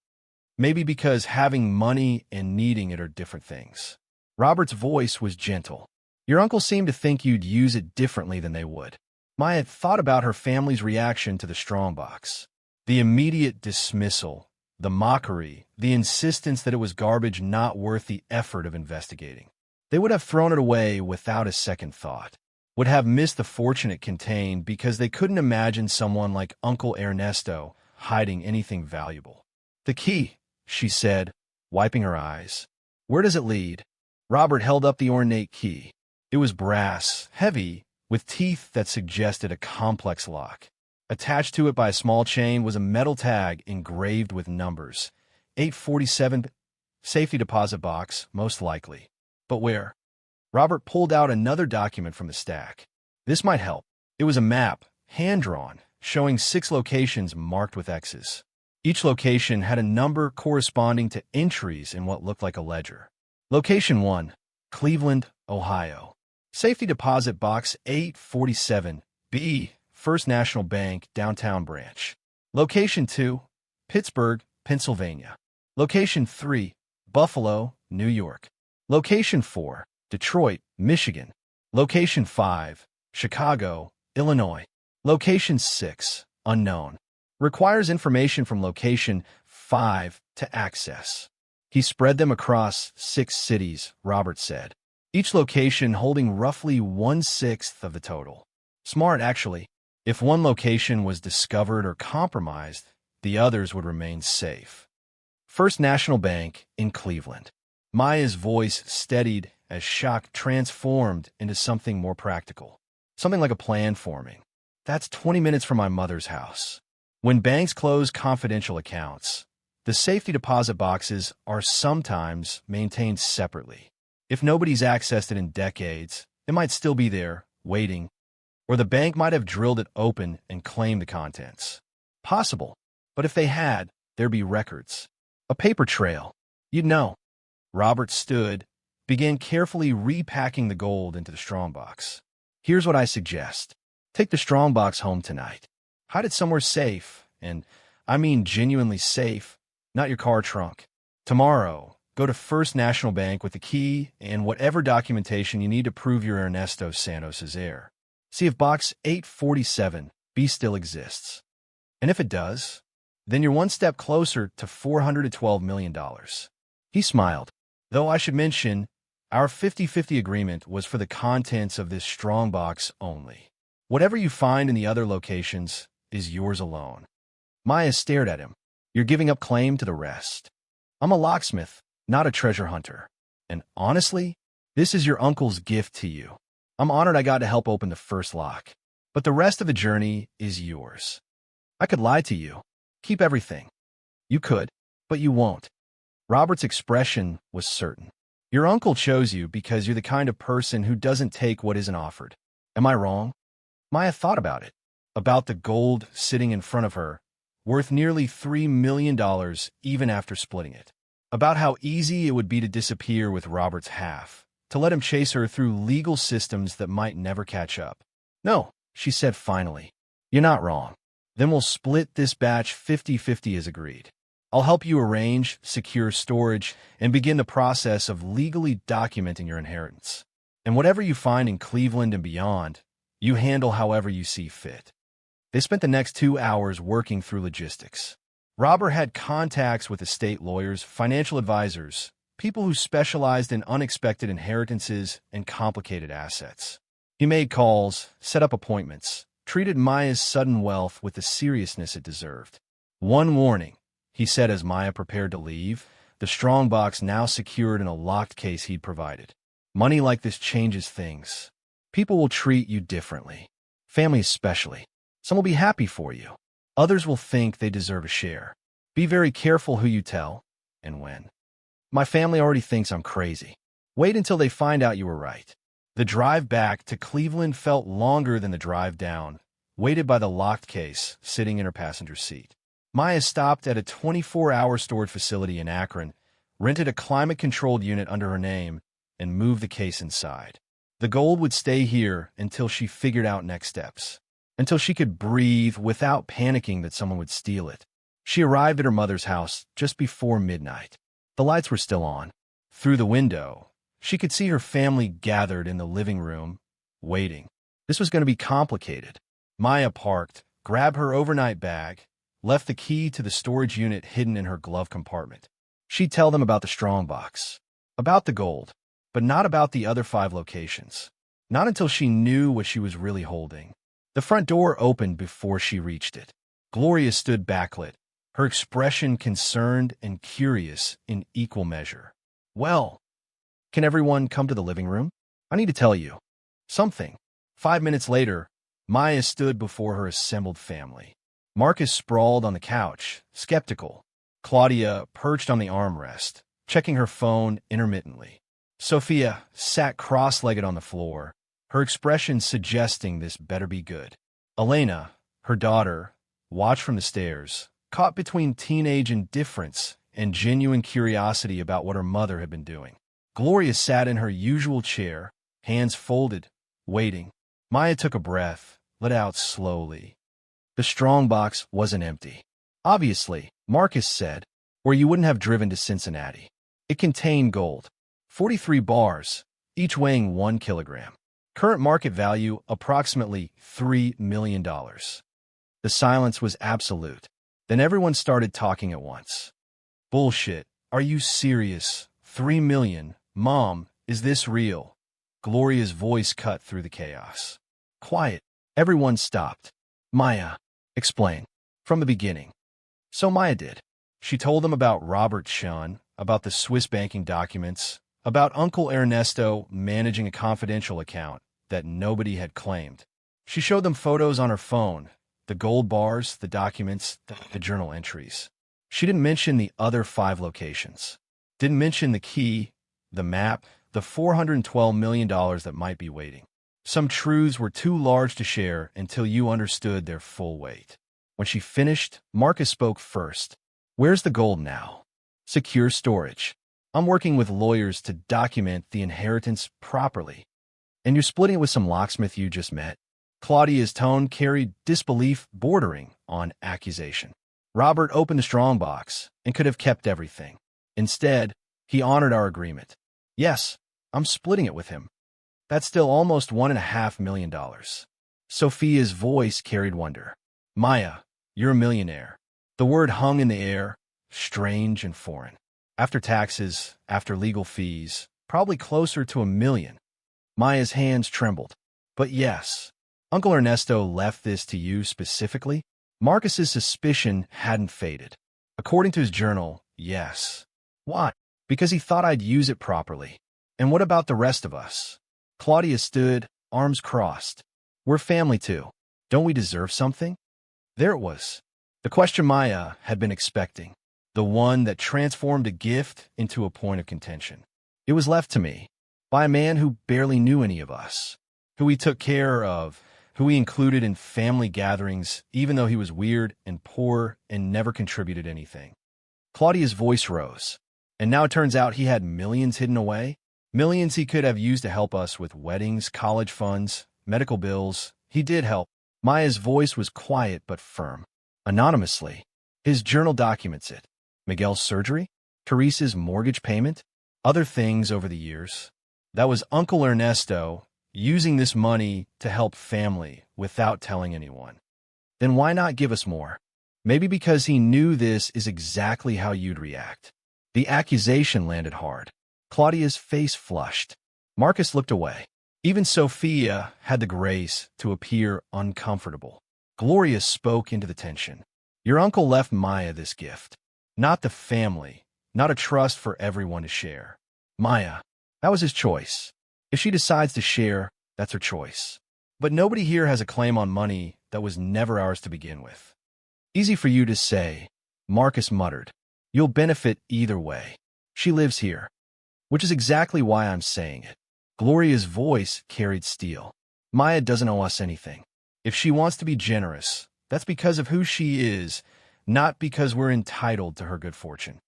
Maybe because having money and needing it are different things." Robert's voice was gentle. "Your uncle seemed to think you'd use it differently than they would." Maya had thought about her family's reaction to the Strongbox. The immediate dismissal, the mockery, the insistence that it was garbage not worth the effort of investigating. They would have thrown it away without a second thought, would have missed the fortune it contained because they couldn't imagine someone like Uncle Ernesto hiding anything valuable. "The key," she said, wiping her eyes. "Where does it lead?" Robert held up the ornate key. It was brass, heavy, with teeth that suggested a complex lock. Attached to it by a small chain was a metal tag engraved with numbers. 847, safety deposit box, most likely. But where? Robert pulled out another document from the stack. This might help. It was a map, hand-drawn, showing 6 locations marked with X's. Each location had a number corresponding to entries in what looked like a ledger. Location 1, Cleveland, Ohio. Safety deposit box 847B, First National Bank, downtown branch. Location 2, Pittsburgh, Pennsylvania. Location 3, Buffalo, New York. Location 4, Detroit, Michigan. Location 5, Chicago, Illinois. Location 6, unknown. Requires information from location 5 to access. He spread them across 6 cities, Robert said, each location holding roughly 1/6 of the total. Smart, actually. If one location was discovered or compromised, the others would remain safe. First National Bank in Cleveland. Maya's voice steadied as shock transformed into something more practical. Something like a plan forming. "That's 20 minutes from my mother's house." When banks close confidential accounts, the safety deposit boxes are sometimes maintained separately. If nobody's accessed it in decades, it might still be there, waiting, or the bank might have drilled it open and claimed the contents. Possible, but if they had, there'd be records. A paper trail. You'd know. Robert stood, began carefully repacking the gold into the Strongbox. "Here's what I suggest. Take the Strongbox home tonight. Hide it somewhere safe, and I mean genuinely safe, not your car trunk. Tomorrow, go to First National Bank with the key and whatever documentation you need to prove you're Ernesto Santos' heir. See if box 847B still exists. And if it does, then you're one step closer to $412 million. He smiled. "Though I should mention, our 50-50 agreement was for the contents of this Strongbox only. Whatever you find in the other locations is yours alone." Maya stared at him. "You're giving up claim to the rest." "I'm a locksmith, not a treasure hunter. And honestly, this is your uncle's gift to you. I'm honored I got to help open the first lock. But the rest of the journey is yours. I could lie to you. Keep everything. You could, but you won't." Robert's expression was certain. "Your uncle chose you because you're the kind of person who doesn't take what isn't offered. Am I wrong?" Maya thought about it. About the gold sitting in front of her, worth nearly $3 million even after splitting it. About how easy it would be to disappear with Robert's half, to let him chase her through legal systems that might never catch up. "No," she said finally. "You're not wrong. Then we'll split this batch 50-50 as agreed. I'll help you arrange, secure storage, and begin the process of legally documenting your inheritance. And whatever you find in Cleveland and beyond, you handle however you see fit." They spent the next 2 hours working through logistics. Robert had contacts with estate lawyers, financial advisors, people who specialized in unexpected inheritances and complicated assets. He made calls, set up appointments, treated Maya's sudden wealth with the seriousness it deserved. "One warning," he said as Maya prepared to leave, the Strongbox now secured in a locked case he'd provided. "Money like this changes things. People will treat you differently. Family especially. Some will be happy for you. Others will think they deserve a share. Be very careful who you tell and when. My family already thinks I'm crazy. Wait until they find out you were right." The drive back to Cleveland felt longer than the drive down, waited by the locked case, sitting in her passenger seat. Maya stopped at a 24-hour storage facility in Akron, rented a climate-controlled unit under her name, and moved the case inside. The gold would stay here until she figured out next steps, until she could breathe without panicking that someone would steal it. She arrived at her mother's house just before midnight. The lights were still on. Through the window, she could see her family gathered in the living room, waiting. This was going to be complicated. Maya parked, grabbed her overnight bag, left the key to the storage unit hidden in her glove compartment. She'd tell them about the Strongbox, about the gold, but not about the other 5 locations. Not until she knew what she was really holding. The front door opened before she reached it. Gloria stood backlit, her expression concerned and curious in equal measure. "Well, can everyone come to the living room? I need to tell you something." 5 minutes later, Maya stood before her assembled family. Marcus sprawled on the couch, skeptical. Claudia perched on the armrest, checking her phone intermittently. Sophia sat cross-legged on the floor, her expression suggesting this better be good. Elena, her daughter, watched from the stairs, caught between teenage indifference and genuine curiosity about what her mother had been doing. Gloria sat in her usual chair, hands folded, waiting. Maya took a breath, let out slowly. The Strongbox wasn't empty. Obviously, Marcus said, or you wouldn't have driven to Cincinnati. It contained gold. 43 bars, each weighing 1 kilogram. Current market value approximately $3 million. The silence was absolute. Then everyone started talking at once. "Bullshit. Are you serious? 3 million? Mom, is this real?" Gloria's voice cut through the chaos. "Quiet." Everyone stopped. "Maya, explain. From the beginning." So Maya did. She told them about Robert Shun, about the Swiss banking documents, about Uncle Ernesto managing a confidential account that nobody had claimed. She showed them photos on her phone, the gold bars, the documents, the journal entries. She didn't mention the other 5 locations. Didn't mention the key, the map, the $412 million that might be waiting. Some truths were too large to share until you understood their full weight. When she finished, Marcus spoke first. "Where's the gold now?" "Secure storage. I'm working with lawyers to document the inheritance properly." "And you're splitting it with some locksmith you just met?" Claudia's tone carried disbelief bordering on accusation. Robert opened the Strongbox and could have kept everything. Instead, he honored our agreement. "Yes, I'm splitting it with him. That's still almost $1.5 million. Sophia's voice carried wonder. "Maya, you're a millionaire." The word hung in the air, strange and foreign. After taxes, after legal fees, probably closer to $1 million. Maya's hands trembled. "But yes, Uncle Ernesto left this to you specifically?" Marcus's suspicion hadn't faded. According to his journal, yes. "Why?" "Because he thought I'd use it properly." "And what about the rest of us?" Claudia stood, arms crossed. "We're family too. Don't we deserve something?" There it was. The question Maya had been expecting. The one that transformed a gift into a point of contention. It was left to me, by a man who barely knew any of us, who he took care of, who he included in family gatherings, even though he was weird and poor and never contributed anything. Claudia's voice rose. "And now it turns out he had millions hidden away? Millions he could have used to help us with weddings, college funds, medical bills. He did help." Maya's voice was quiet but firm. "Anonymously. His journal documents it. Miguel's surgery? Teresa's mortgage payment? Other things over the years. That was Uncle Ernesto using this money to help family without telling anyone. Then why not give us more? Maybe because he knew this is exactly how you'd react." The accusation landed hard. Claudia's face flushed. Marcus looked away. Even Sophia had the grace to appear uncomfortable. Gloria spoke into the tension. "Your uncle left Maya this gift. Not the family, not a trust for everyone to share. Maya, that was his choice. If she decides to share, that's her choice. But nobody here has a claim on money that was never ours to begin with." "Easy for you to say," Marcus muttered. "You'll benefit either way. She lives here." "Which is exactly why I'm saying it." Gloria's voice carried steel. "Maya doesn't owe us anything. If she wants to be generous, that's because of who she is, not because we're entitled to her good fortune.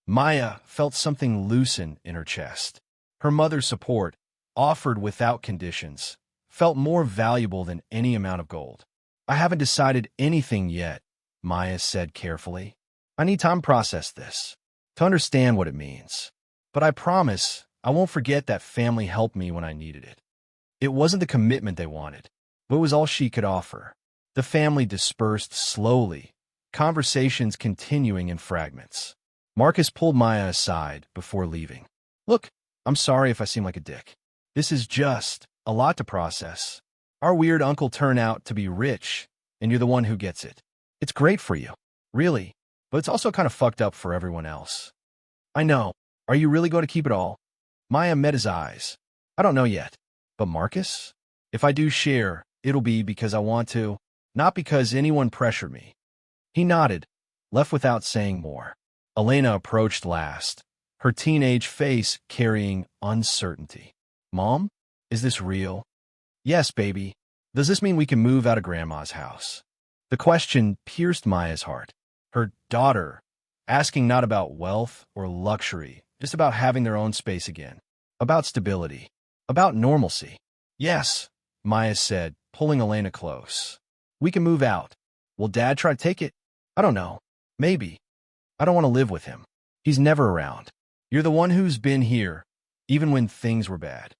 Maya felt something loosen in her chest. Her mother's support, offered without conditions, felt more valuable than any amount of gold. I haven't decided anything yet, Maya said carefully. I need time to process this, to understand what it means. But I promise I won't forget that family helped me when I needed it. It wasn't the commitment they wanted, but it was all she could offer. The family dispersed slowly, conversations continuing in fragments. Marcus pulled Maya aside before leaving. Look, I'm sorry if I seem like a dick. This is just a lot to process. Our weird uncle turned out to be rich, and you're the one who gets it. It's great for you, really, but it's also kind of fucked up for everyone else. I know. Are you really going to keep it all? Maya met his eyes. I don't know yet. But Marcus? If I do share, it'll be because I want to, not because anyone pressured me. He nodded, left without saying more. Elena approached last, her teenage face carrying uncertainty. Mom, is this real? Yes, baby. Does this mean we can move out of Grandma's house? The question pierced Maya's heart. Her daughter, asking not about wealth or luxury, just about having their own space again, about stability, about normalcy. Yes, Maya said, pulling Elena close. We can move out. Will Dad try to take it? I don't know. Maybe. I don't want to live with him. He's never around. You're the one who's been here, even when things were bad.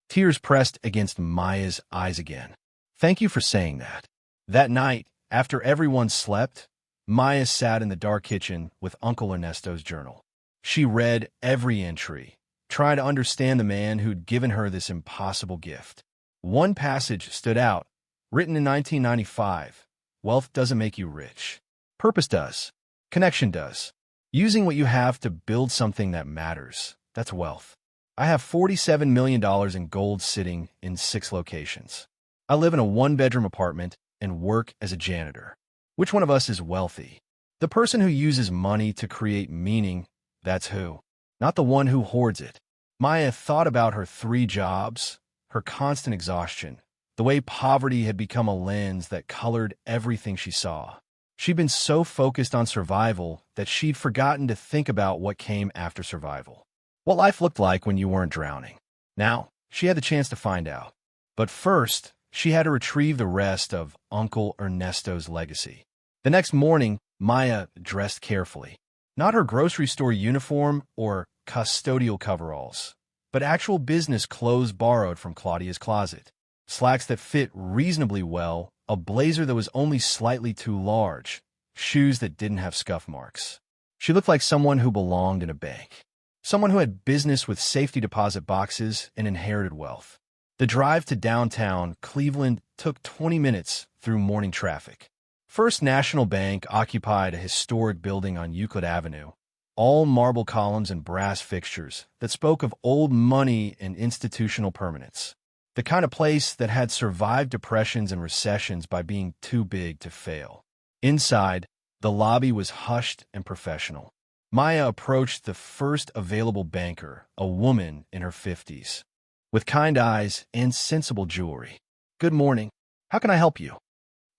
Tears pressed against Maya's eyes again. Thank you for saying that. That night, after everyone slept, Maya sat in the dark kitchen with Uncle Ernesto's journal. She read every entry, trying to understand the man who'd given her this impossible gift. One passage stood out, written in 1995. Wealth doesn't make you rich. Purpose does. Connection does. Using what you have to build something that matters, that's wealth. I have $47 million in gold sitting in 6 locations. I live in a 1-bedroom apartment and work as a janitor. Which one of us is wealthy? The person who uses money to create meaning, that's who. Not the one who hoards it. Maya thought about her 3 jobs, her constant exhaustion, the way poverty had become a lens that colored everything she saw. She'd been so focused on survival that she'd forgotten to think about what came after survival. What life looked like when you weren't drowning. Now, she had the chance to find out. But first, she had to retrieve the rest of Uncle Ernesto's legacy. The next morning, Maya dressed carefully. Not her grocery store uniform or custodial coveralls, but actual business clothes borrowed from Claudia's closet. Slacks that fit reasonably well, a blazer that was only slightly too large, shoes that didn't have scuff marks. She looked like someone who belonged in a bank. Someone who had business with safety deposit boxes and inherited wealth. The drive to downtown Cleveland took 20 minutes through morning traffic. First National Bank occupied a historic building on Euclid Avenue, all marble columns and brass fixtures that spoke of old money and institutional permanence. The kind of place that had survived depressions and recessions by being too big to fail. Inside, the lobby was hushed and professional. Maya approached the first available banker, a woman in her 50s, with kind eyes and sensible jewelry. Good morning. How can I help you?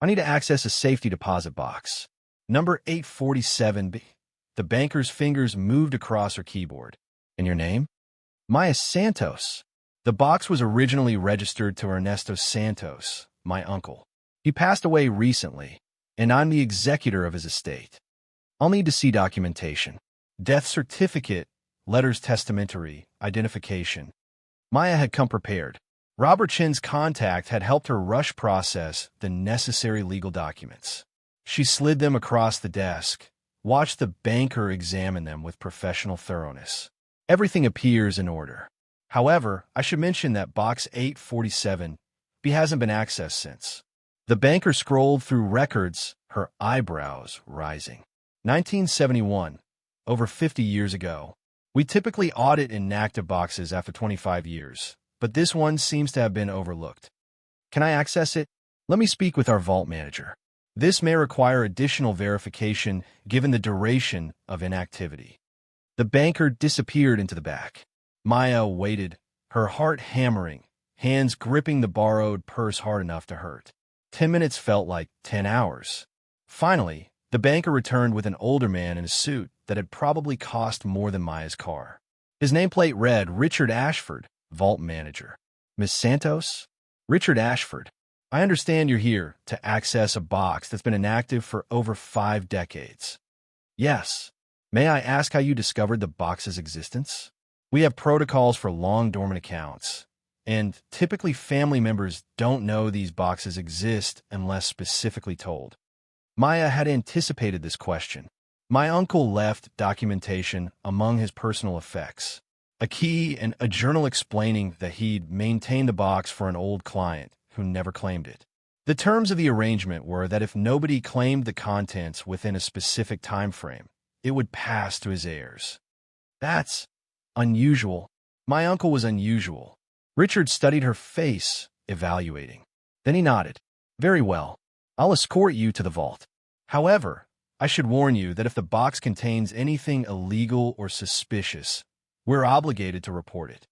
I need to access a safety deposit box. Number 847B. The banker's fingers moved across her keyboard. And your name? Maya Santos. The box was originally registered to Ernesto Santos, my uncle. He passed away recently, and I'm the executor of his estate. I'll need to see documentation. Death certificate, letters testamentary, identification. Maya had come prepared. Robert Chin's contact had helped her rush process the necessary legal documents. She slid them across the desk, watched the banker examine them with professional thoroughness. Everything appears in order. However, I should mention that box 847B hasn't been accessed since. The banker scrolled through records, her eyebrows rising. 1971, over 50 years ago. We typically audit inactive boxes after 25 years, but this one seems to have been overlooked. Can I access it? Let me speak with our vault manager. This may require additional verification given the duration of inactivity. The banker disappeared into the back. Maya waited, her heart hammering, hands gripping the borrowed purse hard enough to hurt. 10 minutes felt like 10 hours. Finally, the banker returned with an older man in a suit that had probably cost more than Maya's car. His nameplate read Richard Ashford, vault manager. Miss Santos? Richard Ashford. I understand you're here to access a box that's been inactive for over 5 decades. Yes. May I ask how you discovered the box's existence? We have protocols for long dormant accounts, and typically family members don't know these boxes exist unless specifically told. Maya had anticipated this question. My uncle left documentation among his personal effects, a key and a journal explaining that he'd maintained the box for an old client who never claimed it. The terms of the arrangement were that if nobody claimed the contents within a specific time frame, it would pass to his heirs. That's unusual. My uncle was unusual. Richard studied her face, evaluating. Then he nodded. Very well. I'll escort you to the vault. However, I should warn you that if the box contains anything illegal or suspicious, we're obligated to report it.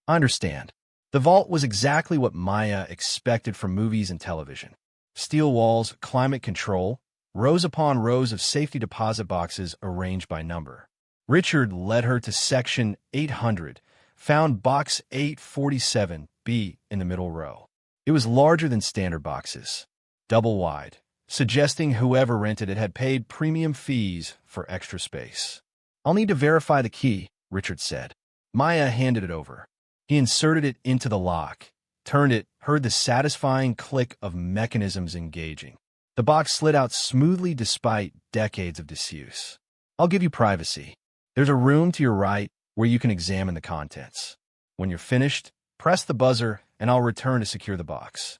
I understand. The vault was exactly what Maya expected from movies and television. Steel walls, climate control, rows upon rows of safety deposit boxes arranged by number. Richard led her to section 800, found box 847B in the middle row. It was larger than standard boxes, double wide, suggesting whoever rented it had paid premium fees for extra space. I'll need to verify the key, Richard said. Maya handed it over. He inserted it into the lock, turned it, heard the satisfying click of mechanisms engaging. The box slid out smoothly despite decades of disuse. I'll give you privacy. There's a room to your right where you can examine the contents. When you're finished, press the buzzer and I'll return to secure the box.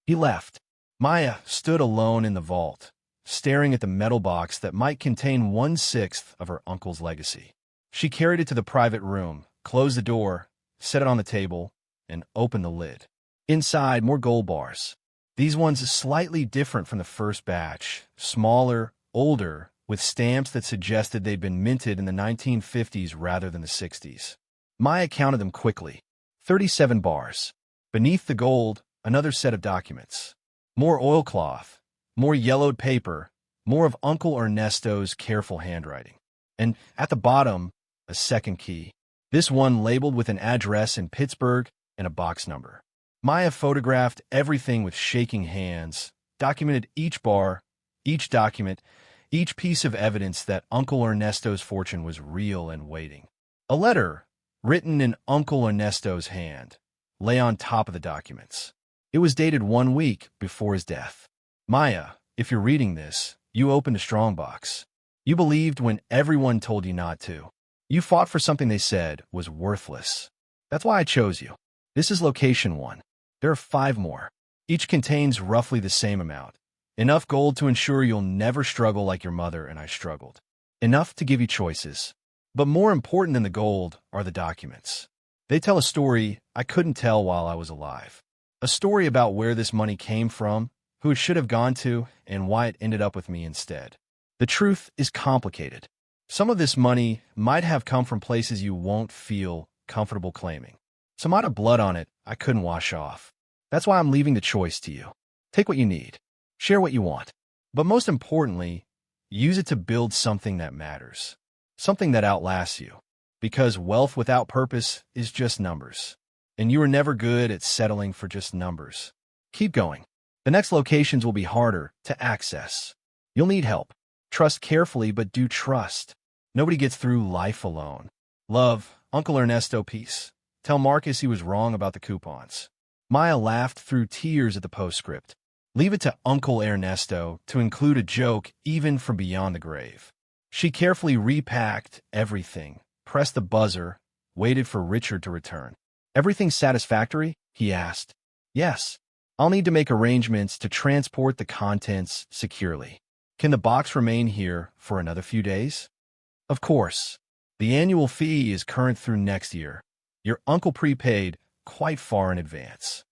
He left. Maya stood alone in the vault, staring at the metal box that might contain 1/6 of her uncle's legacy. She carried it to the private room, closed the door, set it on the table, and opened the lid. Inside, more gold bars. These ones slightly different from the first batch, smaller, older, with stamps that suggested they'd been minted in the 1950s rather than the 60s. Maya counted them quickly. 37 bars. Beneath the gold, another set of documents. More oilcloth, more yellowed paper, more of Uncle Ernesto's careful handwriting. And at the bottom, a second key. This one labeled with an address in Pittsburgh and a box number. Maya photographed everything with shaking hands, documented each bar, each document, each piece of evidence that Uncle Ernesto's fortune was real and waiting. A letter, written in Uncle Ernesto's hand, lay on top of the documents. It was dated 1 week before his death. Maya, if you're reading this, you opened a Strongbox. You believed when everyone told you not to. You fought for something they said was worthless. That's why I chose you. This is location 1. There are 5 more. Each contains roughly the same amount. Enough gold to ensure you'll never struggle like your mother and I struggled. Enough to give you choices. But more important than the gold are the documents. They tell a story I couldn't tell while I was alive. A story about where this money came from, who it should have gone to, and why it ended up with me instead. The truth is complicated. Some of this money might have come from places you won't feel comfortable claiming. Some might have blood on it I couldn't wash off. That's why I'm leaving the choice to you. Take what you need. Share what you want. But most importantly, use it to build something that matters. Something that outlasts you. Because wealth without purpose is just numbers. And you are never good at settling for just numbers. Keep going. The next locations will be harder to access. You'll need help. Trust carefully, but do trust. Nobody gets through life alone. Love, Uncle Ernesto, peace. Tell Marcus he was wrong about the coupons. Maya laughed through tears at the postscript. Leave it to Uncle Ernesto to include a joke even from beyond the grave. She carefully repacked everything, pressed the buzzer, waited for Richard to return. Everything satisfactory? He asked. Yes. I'll need to make arrangements to transport the contents securely. Can the box remain here for another few days? Of course. The annual fee is current through next year. Your uncle prepaid quite far in advance.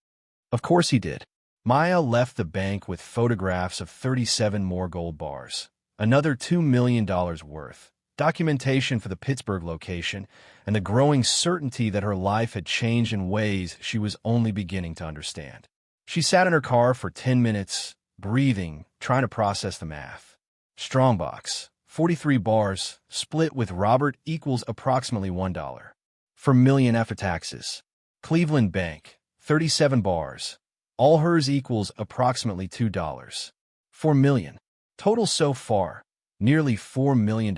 Of course he did. Maya left the bank with photographs of 37 more gold bars, another $2 million worth, documentation for the Pittsburgh location, and the growing certainty that her life had changed in ways she was only beginning to understand. She sat in her car for 10 minutes, breathing, trying to process the math. Strongbox, 43 bars, split with Robert equals approximately $1. For million after taxes. Cleveland Bank, 37 bars. All hers equals approximately $2. 4 million. Total so far, nearly $4 million.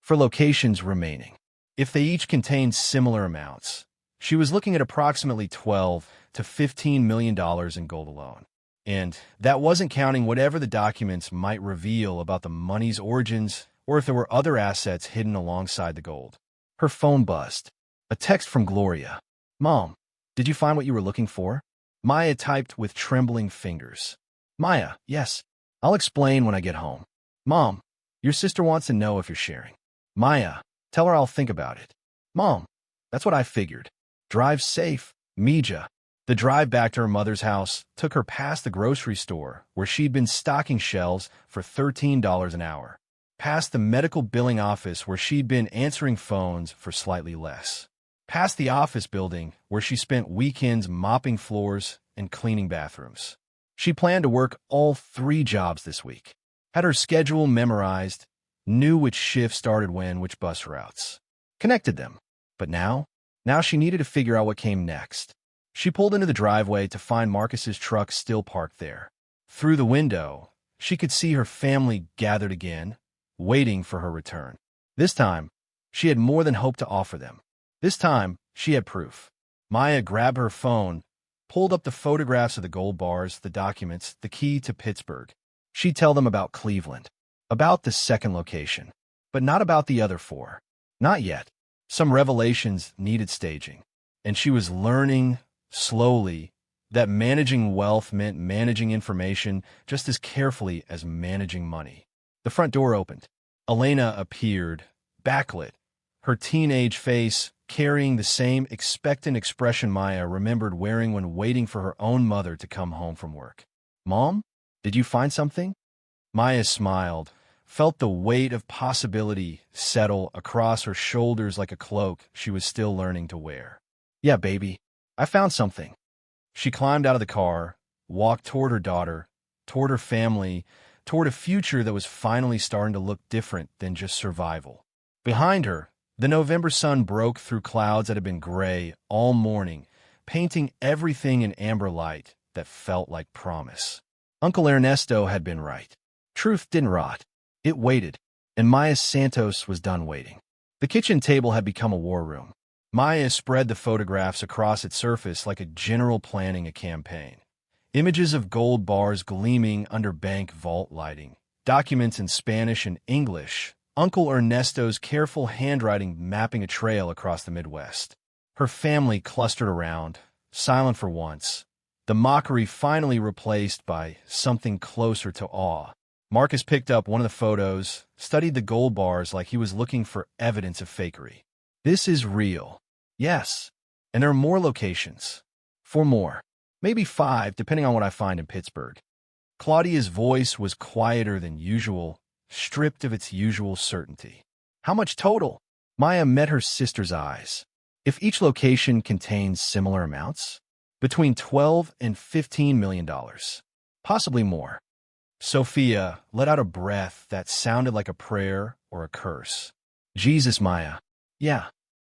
For locations remaining. If they each contained similar amounts, she was looking at approximately $12 to $15 million in gold alone. And that wasn't counting whatever the documents might reveal about the money's origins or if there were other assets hidden alongside the gold. Her phone buzzed. A text from Gloria. Mom, did you find what you were looking for? Maya typed with trembling fingers. Maya, yes. I'll explain when I get home. Mom, your sister wants to know if you're sharing. Maya, tell her I'll think about it. Mom, that's what I figured. Drive safe, Mija. The drive back to her mother's house took her past the grocery store where she'd been stocking shelves for $13 an hour, past the medical billing office where she'd been answering phones for slightly less, past the office building where she spent weekends mopping floors and cleaning bathrooms. She planned to work all 3 jobs this week, had her schedule memorized, knew which shift started when, which bus routes, connected them. But now she needed to figure out what came next. She pulled into the driveway to find Marcus's truck still parked there. Through the window, she could see her family gathered again, waiting for her return. This time, she had more than hoped to offer them. This time, she had proof. Maya grabbed her phone, pulled up the photographs of the gold bars, the documents, the key to Pittsburgh. She'd tell them about Cleveland, about the second location, but not about the other 4. Not yet. Some revelations needed staging, and she was learning slowly that managing wealth meant managing information just as carefully as managing money. The front door opened. Elena appeared, backlit, her teenage face carrying the same expectant expression Maya remembered wearing when waiting for her own mother to come home from work. Mom, did you find something? Maya smiled, felt the weight of possibility settle across her shoulders like a cloak she was still learning to wear. Yeah, baby. I found something. She climbed out of the car, walked toward her daughter, toward her family, toward a future that was finally starting to look different than just survival. Behind her, the November sun broke through clouds that had been gray all morning, painting everything in amber light that felt like promise. Uncle Ernesto had been right. Truth didn't rot. It waited, and Maya Santos was done waiting. The kitchen table had become a war room. Maya spread the photographs across its surface like a general planning a campaign. Images of gold bars gleaming under bank vault lighting, documents in Spanish and English, Uncle Ernesto's careful handwriting mapping a trail across the Midwest. Her family clustered around, silent for once, the mockery finally replaced by something closer to awe. Marcus picked up one of the photos, studied the gold bars like he was looking for evidence of fakery. This is real. Yes. And there are more locations. 4 more. Maybe 5, depending on what I find in Pittsburgh. Claudia's voice was quieter than usual, stripped of its usual certainty. How much total? Maya met her sister's eyes. If each location contains similar amounts? Between $12 and $15 million. Possibly more. Sophia let out a breath that sounded like a prayer or a curse. Jesus, Maya. Yeah.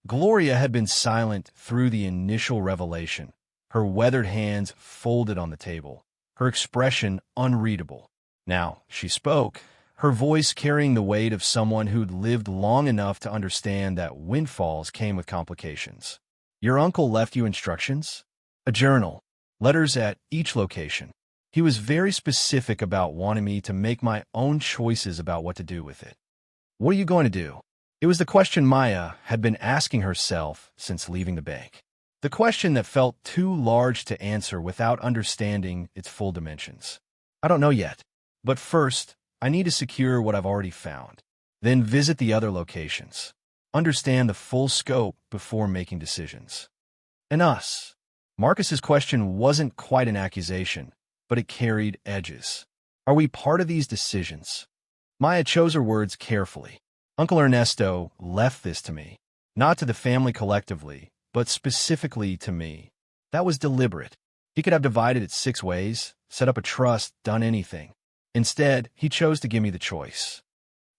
Gloria had been silent through the initial revelation, her weathered hands folded on the table, her expression unreadable. Now she spoke, her voice carrying the weight of someone who'd lived long enough to understand that windfalls came with complications. Your uncle left you instructions? A journal, letters at each location. He was very specific about wanting me to make my own choices about what to do with it. What are you going to do? It was the question Maya had been asking herself since leaving the bank. The question that felt too large to answer without understanding its full dimensions. I don't know yet, but first, I need to secure what I've already found. Then visit the other locations. Understand the full scope before making decisions. And us. Marcus's question wasn't quite an accusation, but it carried edges. Are we part of these decisions? Maya chose her words carefully. Uncle Ernesto left this to me, not to the family collectively, but specifically to me. That was deliberate. He could have divided it 6 ways, set up a trust, done anything. Instead, he chose to give me the choice.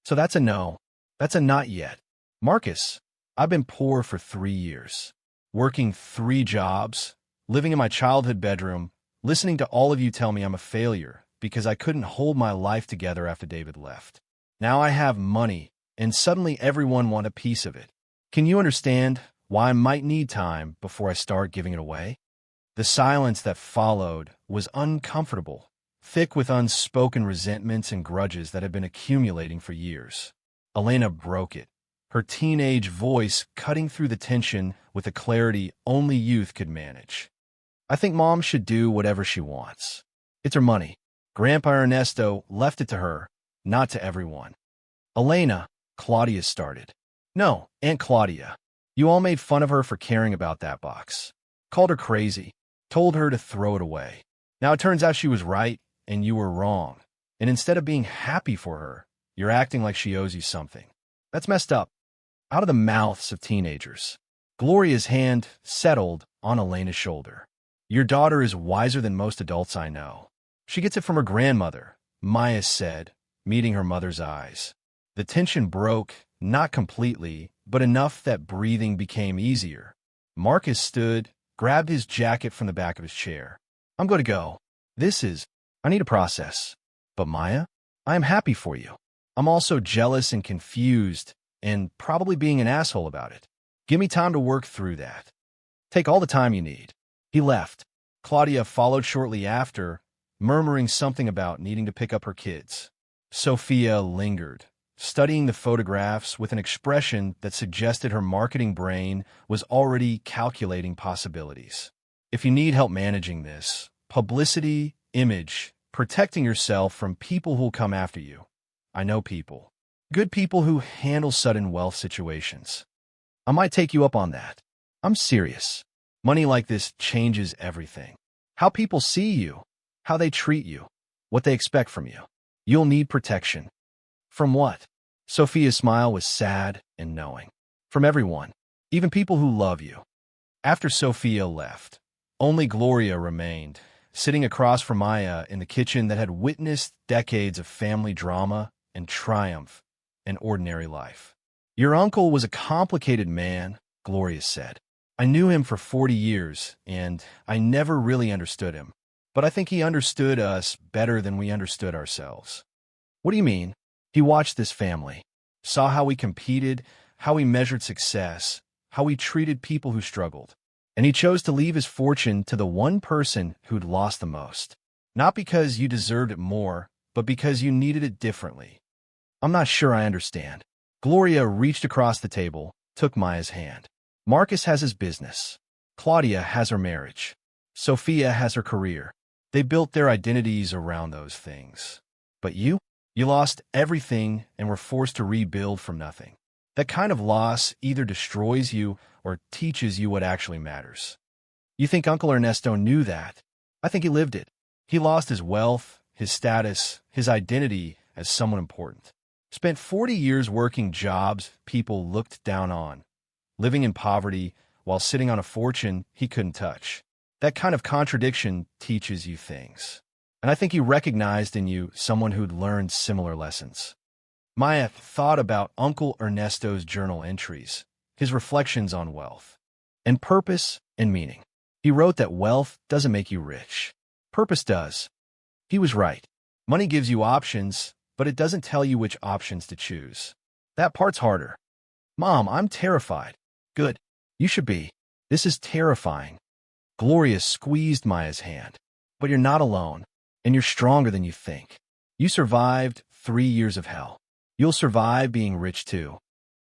So that's a no. That's a not yet. Marcus, I've been poor for 3 years, working 3 jobs, living in my childhood bedroom, listening to all of you tell me I'm a failure because I couldn't hold my life together after David left. Now I have money, and suddenly everyone wants a piece of it. Can you understand why I might need time before I start giving it away? The silence that followed was uncomfortable, thick with unspoken resentments and grudges that had been accumulating for years. Elena broke it, her teenage voice cutting through the tension with a clarity only youth could manage. I think Mom should do whatever she wants. It's her money. Grandpa Ernesto left it to her, not to everyone. Elena, Claudia started. No, Aunt Claudia. You all made fun of her for caring about that box. Called her crazy. Told her to throw it away. Now it turns out she was right, and you were wrong. And instead of being happy for her, you're acting like she owes you something. That's messed up. Out of the mouths of teenagers. Gloria's hand settled on Elena's shoulder. Your daughter is wiser than most adults I know. She gets it from her grandmother, Maya said, meeting her mother's eyes. The tension broke, not completely, but enough that breathing became easier. Marcus stood, grabbed his jacket from the back of his chair. I'm going to go. I need a process. But Maya, I am happy for you. I'm also jealous and confused, and probably being an asshole about it. Give me time to work through that. Take all the time you need. He left. Claudia followed shortly after, murmuring something about needing to pick up her kids. Sophia lingered, studying the photographs with an expression that suggested her marketing brain was already calculating possibilities. If you need help managing this, publicity, image, protecting yourself from people who'll come after you. I know people. Good people who handle sudden wealth situations. I might take you up on that. I'm serious. Money like this changes everything. How people see you, how they treat you, what they expect from you. You'll need protection. From what? Sophia's smile was sad and knowing. From everyone, even people who love you. After Sophia left, only Gloria remained, sitting across from Maya in the kitchen that had witnessed decades of family drama and triumph and ordinary life. Your uncle was a complicated man, Gloria said. I knew him for 40 years, and I never really understood him. But I think he understood us better than we understood ourselves. What do you mean? He watched this family, saw how we competed, how we measured success, how we treated people who struggled. And he chose to leave his fortune to the one person who'd lost the most. Not because you deserved it more, but because you needed it differently. I'm not sure I understand. Gloria reached across the table, took Maya's hand. Marcus has his business. Claudia has her marriage. Sophia has her career. They built their identities around those things. But you lost everything and were forced to rebuild from nothing. That kind of loss either destroys you or teaches you what actually matters. You think Uncle Ernesto knew that? I think he lived it. He lost his wealth, his status, his identity as someone important. Spent 40 years working jobs people looked down on, living in poverty while sitting on a fortune he couldn't touch. That kind of contradiction teaches you things. And I think he recognized in you someone who'd learned similar lessons. Maya thought about Uncle Ernesto's journal entries, his reflections on wealth, and purpose and meaning. He wrote that wealth doesn't make you rich. Purpose does. He was right. Money gives you options, but it doesn't tell you which options to choose. That part's harder. Mom, I'm terrified. Good. You should be. This is terrifying. Gloria squeezed Maya's hand. But you're not alone, and you're stronger than you think. You survived 3 years of hell. You'll survive being rich too.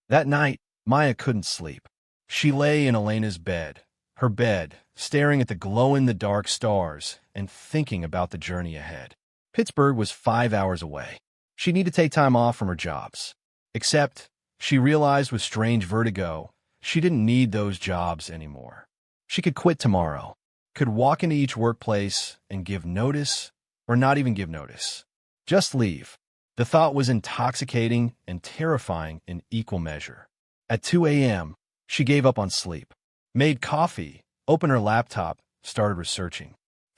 That night, Maya couldn't sleep. She lay in Elena's bed, her bed, staring at the glow-in-the-dark stars and thinking about the journey ahead. Pittsburgh was 5 hours away. She needed to take time off from her jobs. Except, she realized with strange vertigo, she didn't need those jobs anymore. She could quit tomorrow, could walk into each workplace and give notice, or not even give notice. Just leave. The thought was intoxicating and terrifying in equal measure. At 2 a.m., she gave up on sleep, made coffee, opened her laptop, started researching.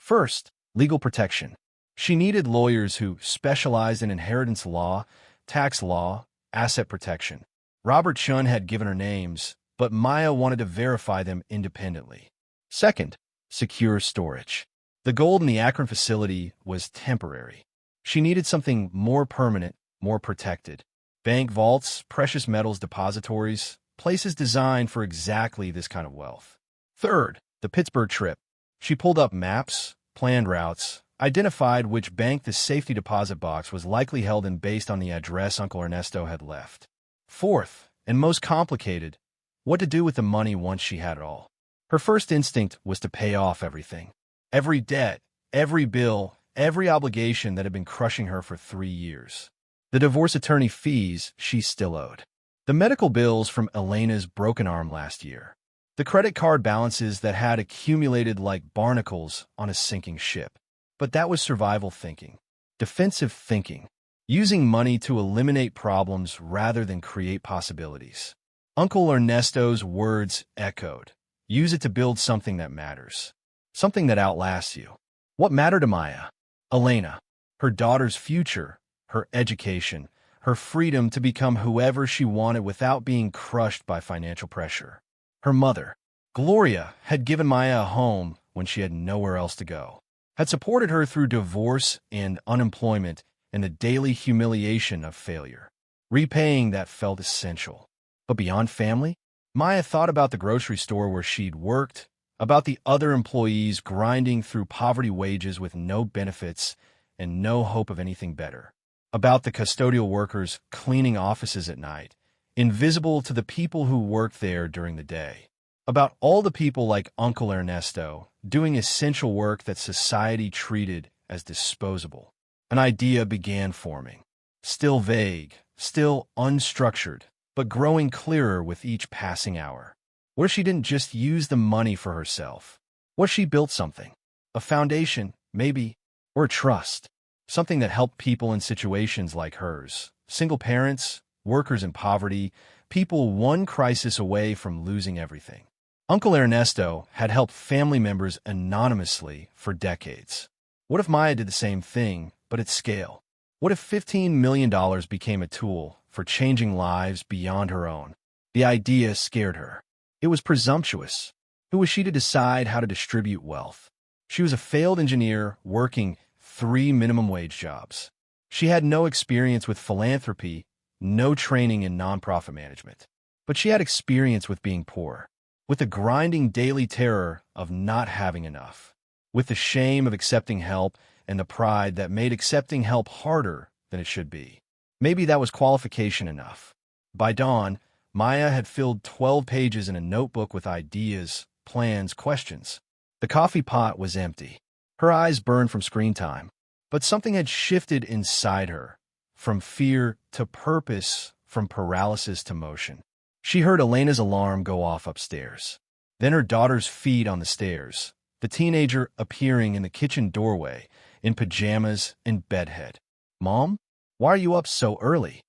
First, legal protection. She needed lawyers who specialized in inheritance law, tax law, asset protection. Robert Chun had given her names, but Maya wanted to verify them independently. Second, secure storage. The gold in the Akron facility was temporary. She needed something more permanent, more protected. Bank vaults, precious metals depositories, places designed for exactly this kind of wealth. Third, the Pittsburgh trip. She pulled up maps, planned routes, identified which bank the safety deposit box was likely held in based on the address Uncle Ernesto had left. Fourth, and most complicated, what to do with the money once she had it all. Her first instinct was to pay off everything. Every debt, every bill, every obligation that had been crushing her for 3 years. The divorce attorney fees she still owed. The medical bills from Elena's broken arm last year. The credit card balances that had accumulated like barnacles on a sinking ship. But that was survival thinking. Defensive thinking. Using money to eliminate problems rather than create possibilities. Uncle Ernesto's words echoed. Use it to build something that matters. Something that outlasts you. What mattered to Maya? Elena. Her daughter's future. Her education. Her freedom to become whoever she wanted without being crushed by financial pressure. Her mother, Gloria, had given Maya a home when she had nowhere else to go. Had supported her through divorce and unemployment and the daily humiliation of failure. Repaying that felt essential. But beyond family, Maya thought about the grocery store where she'd worked, about the other employees grinding through poverty wages with no benefits and no hope of anything better. About the custodial workers cleaning offices at night, invisible to the people who worked there during the day. About all the people like Uncle Ernesto doing essential work that society treated as disposable. An idea began forming. Still vague, still unstructured, but growing clearer with each passing hour. What if she didn't just use the money for herself? What if she built something? A foundation, maybe, or a trust. Something that helped people in situations like hers. Single parents, workers in poverty, people one crisis away from losing everything. Uncle Ernesto had helped family members anonymously for decades. What if Maya did the same thing, but at scale? What if $15 million became a tool for changing lives beyond her own? The idea scared her. It was presumptuous. Who was she to decide how to distribute wealth? She was a failed engineer working 3 minimum wage jobs. She had no experience with philanthropy, no training in nonprofit management. But she had experience with being poor, with the grinding daily terror of not having enough, with the shame of accepting help and the pride that made accepting help harder than it should be. Maybe that was qualification enough. By dawn, Maya had filled 12 pages in a notebook with ideas, plans, questions. The coffee pot was empty. Her eyes burned from screen time. But something had shifted inside her, from fear to purpose, from paralysis to motion. She heard Elena's alarm go off upstairs. Then her daughter's feet on the stairs, the teenager appearing in the kitchen doorway, in pajamas and bedhead. "Mom, why are you up so early?"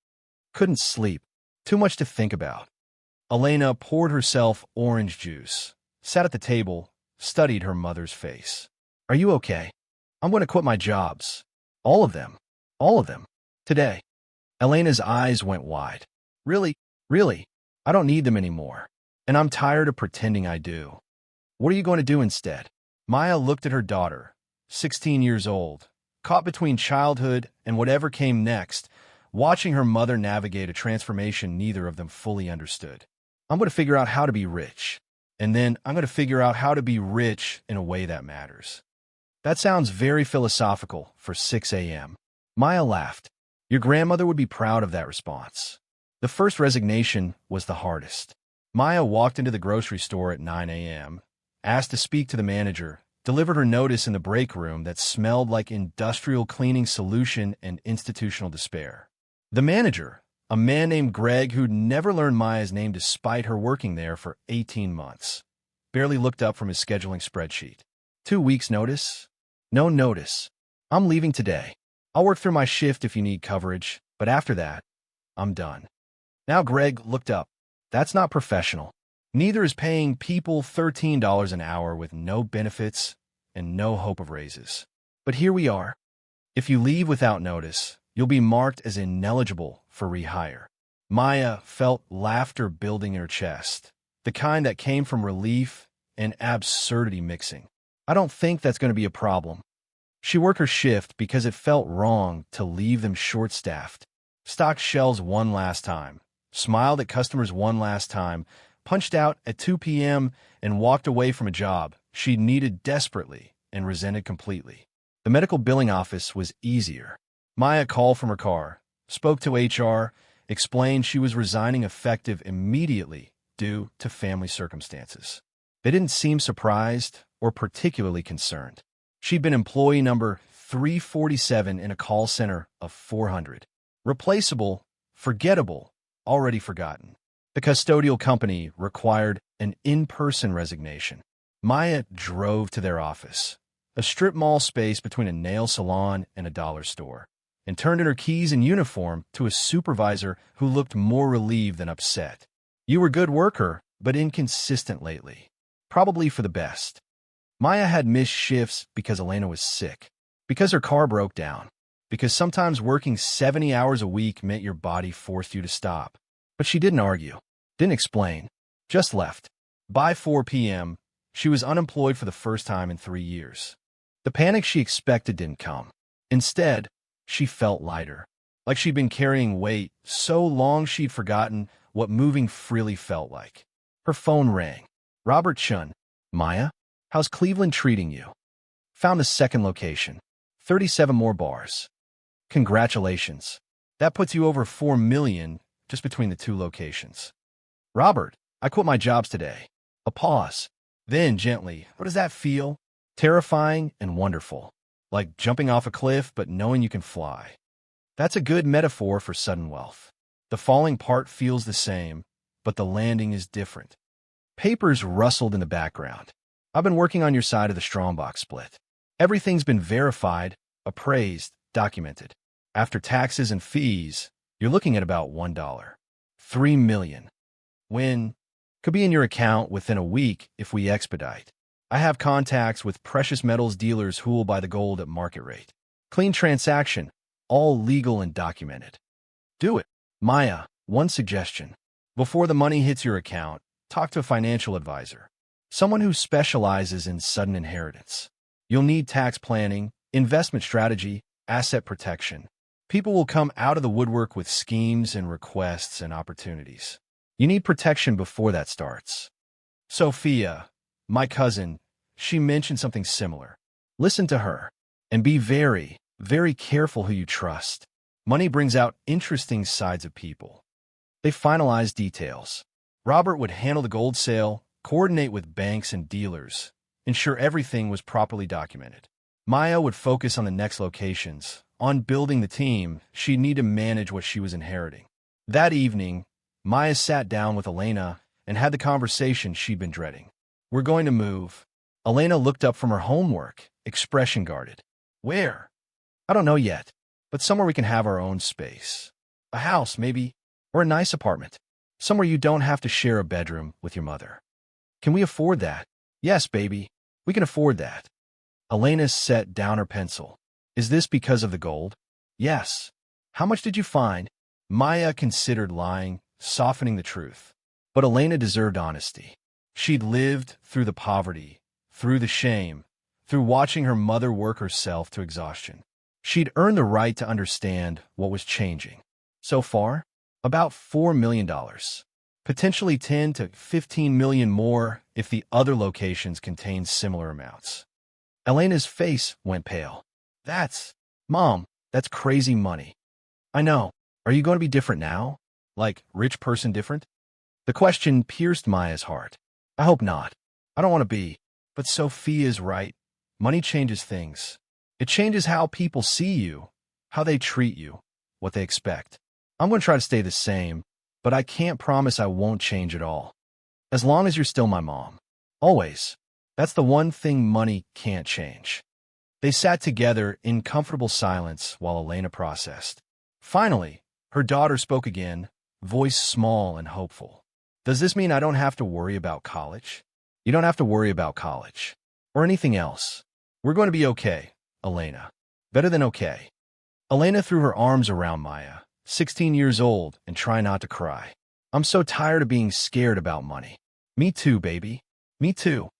"Couldn't sleep. Too much to think about." Elena poured herself orange juice, sat at the table, studied her mother's face. "Are you okay? I'm going to quit my jobs. All of them. All of them. Today." Elena's eyes went wide. Really? I don't need them anymore. And I'm tired of pretending I do." "What are you going to do instead?" Maya looked at her daughter, 16 years old, caught between childhood and whatever came next, watching her mother navigate a transformation neither of them fully understood. "I'm going to figure out how to be rich. And then I'm going to figure out how to be rich in a way that matters." That sounds very philosophical for 6 a.m. Maya laughed. Your grandmother would be proud of that response. The first resignation was the hardest. Maya walked into the grocery store at 9 a.m., asked to speak to the manager, delivered her notice in the break room that smelled like industrial cleaning solution and institutional despair. The manager, a man named Greg who'd never learned Maya's name despite her working there for 18 months, barely looked up from his scheduling spreadsheet. 2 weeks' notice? No notice. I'm leaving today. I'll work through my shift if you need coverage, but after that, I'm done. Now Greg looked up. That's not professional. Neither is paying people $13 an hour with no benefits, and no hope of raises. But here we are. If you leave without notice, you'll be marked as ineligible for rehire. Maya felt laughter building in her chest, the kind that came from relief and absurdity mixing. I don't think that's going to be a problem. She worked her shift because it felt wrong to leave them short-staffed. Stocked shelves one last time, smiled at customers one last time, punched out at 2 p.m. and walked away from a job she needed desperately and resented completely. The medical billing office was easier. Maya called from her car, spoke to HR, explained she was resigning effective immediately due to family circumstances. They didn't seem surprised or particularly concerned. She'd been employee number 347 in a call center of 400. Replaceable, forgettable, already forgotten. The custodial company required an in-person resignation. Maya drove to their office, a strip mall space between a nail salon and a dollar store, and turned in her keys and uniform to a supervisor who looked more relieved than upset. "You were a good worker, but inconsistent lately. Probably for the best." Maya had missed shifts because Elena was sick, because her car broke down, because sometimes working 70 hours a week meant your body forced you to stop. But she didn't argue, didn't explain, just left. By 4 p.m., she was unemployed for the first time in 3 years. The panic she expected didn't come. Instead, she felt lighter, like she'd been carrying weight so long she'd forgotten what moving freely felt like. Her phone rang. "Robert Chun." "Maya, how's Cleveland treating you?" "Found a second location. 37 more bars." "Congratulations. That puts you over 4 million just between the two locations." "Robert, I quit my jobs today." A pause. Then, gently, "What does that feel?" "Terrifying and wonderful. Like jumping off a cliff but knowing you can fly." That's a good metaphor for sudden wealth. The falling part feels the same, but the landing is different. Papers rustled in the background. "I've been working on your side of the Strongbox split. Everything's been verified, appraised, documented. After taxes and fees, you're looking at about $1. 3 million. When? Could be in your account within a week if we expedite. I have contacts with precious metals dealers who will buy the gold at market rate. Clean transaction, all legal and documented." "Do it." "Maya, one suggestion. Before the money hits your account, talk to a financial advisor, someone who specializes in sudden inheritance. You'll need tax planning, investment strategy, asset protection. People will come out of the woodwork with schemes and requests and opportunities. You need protection before that starts." Sophia, my cousin, she mentioned something similar. Listen to her, and be very, very careful who you trust. Money brings out interesting sides of people. They finalized details. Robert would handle the gold sale, coordinate with banks and dealers, ensure everything was properly documented. Maya would focus on the next locations, on building the team she'd need to manage what she was inheriting. That evening, Maya sat down with Elena and had the conversation she'd been dreading. "We're going to move." Elena looked up from her homework, expression guarded. "Where?" "I don't know yet, but somewhere we can have our own space. A house, maybe, or a nice apartment. Somewhere you don't have to share a bedroom with your mother." "Can we afford that?" "Yes, baby, we can afford that." Elena set down her pencil. "Is this because of the gold?" "Yes." "How much did you find?" Maya considered lying, softening the truth. But Elena deserved honesty. She'd lived through the poverty, through the shame, through watching her mother work herself to exhaustion. She'd earned the right to understand what was changing. So far, about $4 million. Potentially 10 to 15 million more if the other locations contained similar amounts. Elena's face went pale. Mom, that's crazy money." "I know. Are you going to be different now? Like, rich person different?" The question pierced Maya's heart. "I hope not. I don't want to be. But Sophia's right. Money changes things. It changes how people see you, how they treat you, what they expect. I'm going to try to stay the same, but I can't promise I won't change at all. As long as you're still my mom. Always. That's the one thing money can't change." They sat together in comfortable silence while Elena processed. Finally, her daughter spoke again, voice small and hopeful. "Does this mean I don't have to worry about college?" "You don't have to worry about college. Or anything else. We're going to be okay, Elena. Better than okay. Elena threw her arms around Maya, 16 years old, and tried not to cry. I'm so tired of being scared about money. Me too, baby. Me too.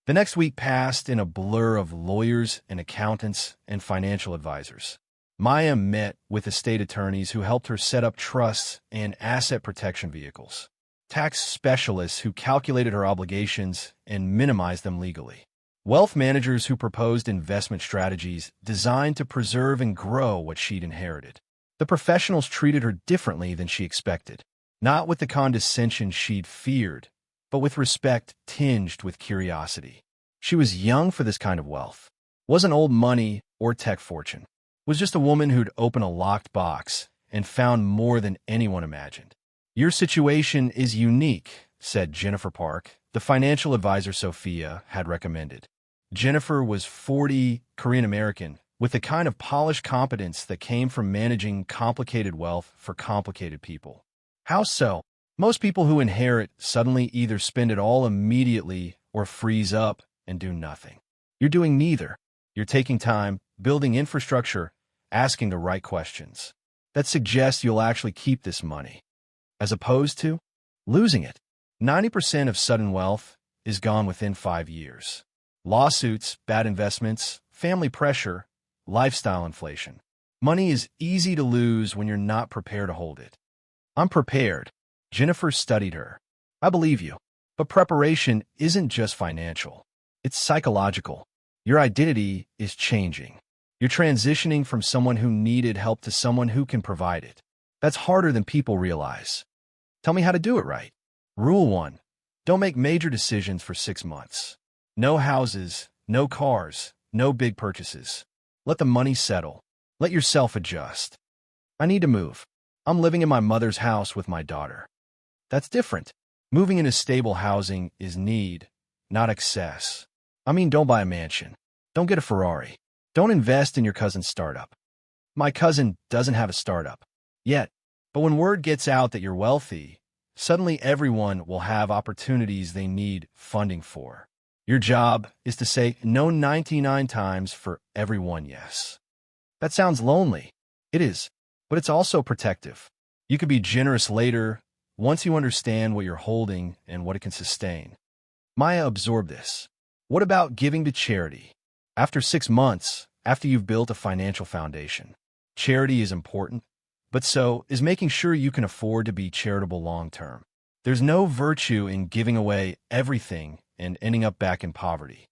The next week passed in a blur of lawyers and accountants and financial advisors. Maya met with estate attorneys who helped her set up trusts and asset protection vehicles, tax specialists who calculated her obligations and minimized them legally, wealth managers who proposed investment strategies designed to preserve and grow what she'd inherited. The professionals treated her differently than she expected, not with the condescension she'd feared, but with respect tinged with curiosity. She was young for this kind of wealth. Wasn't old money or tech fortune. Was just a woman who'd opened a locked box and found more than anyone imagined. Your situation is unique, said Jennifer Park, the financial advisor Sophia had recommended. Jennifer was 40, Korean-American, with the kind of polished competence that came from managing complicated wealth for complicated people. How so? Most people who inherit suddenly either spend it all immediately or freeze up and do nothing. You're doing neither. You're taking time, building infrastructure, asking the right questions. That suggests you'll actually keep this money, as opposed to losing it. 90% of sudden wealth is gone within 5 years. Lawsuits, bad investments, family pressure, lifestyle inflation. Money is easy to lose when you're not prepared to hold it. I'm prepared. Jennifer studied her. I believe you. But preparation isn't just financial. It's psychological. Your identity is changing. You're transitioning from someone who needed help to someone who can provide it. That's harder than people realize. Tell me how to do it right. Rule 1. Don't make major decisions for 6 months. No houses, no cars, no big purchases. Let the money settle. Let yourself adjust. I need to move. I'm living in my mother's house with my daughter. That's different. Moving into stable housing is need, not excess. I mean, don't buy a mansion. Don't get a Ferrari. Don't invest in your cousin's startup. My cousin doesn't have a startup yet, but when word gets out that you're wealthy, suddenly everyone will have opportunities they need funding for. Your job is to say no 99 times for every one yes. That sounds lonely. It is, but it's also protective. You could be generous later once you understand what you're holding and what it can sustain. Maya absorbed this. What about giving to charity? After 6 months, after you've built a financial foundation, charity is important, but so is making sure you can afford to be charitable long-term. There's no virtue in giving away everything and ending up back in poverty.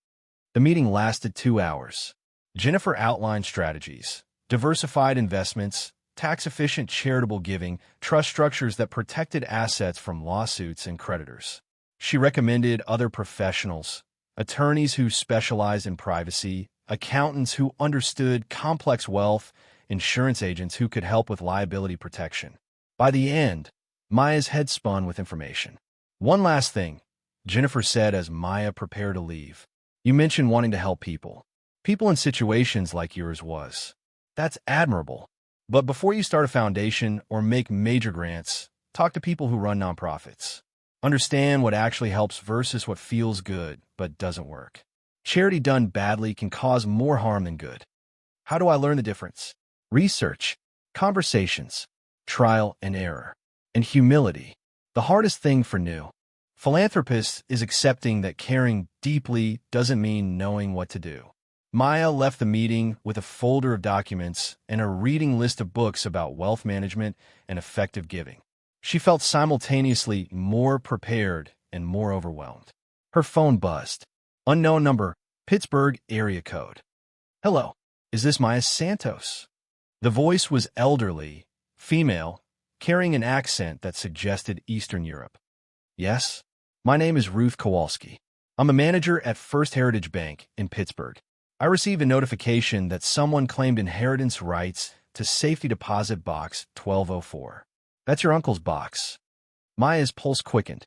The meeting lasted 2 hours. Jennifer outlined strategies, diversified investments, tax-efficient charitable giving, trust structures that protected assets from lawsuits and creditors. She recommended other professionals, attorneys who specialized in privacy, accountants who understood complex wealth, insurance agents who could help with liability protection. By the end, Maya's head spun with information. One last thing, Jennifer said as Maya prepared to leave. You mentioned wanting to help people. People in situations like yours was. That's admirable. But before you start a foundation or make major grants, talk to people who run nonprofits. Understand what actually helps versus what feels good but doesn't work. Charity done badly can cause more harm than good. How do I learn the difference? Research, conversations, trial and error, and humility. The hardest thing for new philanthropists is accepting that caring deeply doesn't mean knowing what to do. Maya left the meeting with a folder of documents and a reading list of books about wealth management and effective giving. She felt simultaneously more prepared and more overwhelmed. Her phone buzzed. Unknown number, Pittsburgh area code. Hello, is this Maya Santos? The voice was elderly, female, carrying an accent that suggested Eastern Europe. Yes, my name is Ruth Kowalski. I'm a manager at First Heritage Bank in Pittsburgh. I received a notification that someone claimed inheritance rights to safety deposit box 1204. That's your uncle's box. Maya's pulse quickened.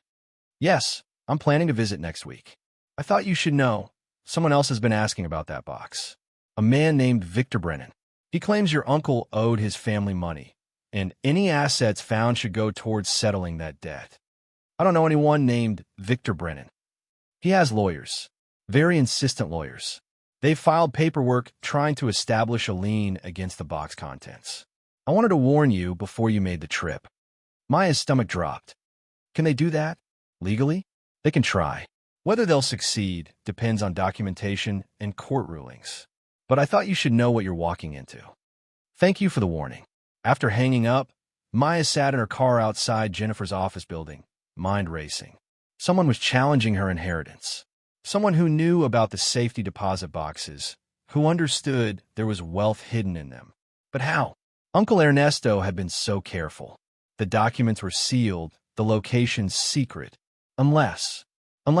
Yes, I'm planning to visit next week. I thought you should know. Someone else has been asking about that box. A man named Victor Brennan. He claims your uncle owed his family money, and any assets found should go towards settling that debt. I don't know anyone named Victor Brennan. He has lawyers. Very insistent lawyers. They filed paperwork trying to establish a lien against the box contents. I wanted to warn you before you made the trip. Maya's stomach dropped. Can they do that? Legally? They can try. Whether they'll succeed depends on documentation and court rulings. But I thought you should know what you're walking into. Thank you for the warning. After hanging up, Maya sat in her car outside Jennifer's office building, mind racing. Someone was challenging her inheritance. Someone who knew about the safety deposit boxes, who understood there was wealth hidden in them. But how? Uncle Ernesto had been so careful. The documents were sealed, the locations secret, unless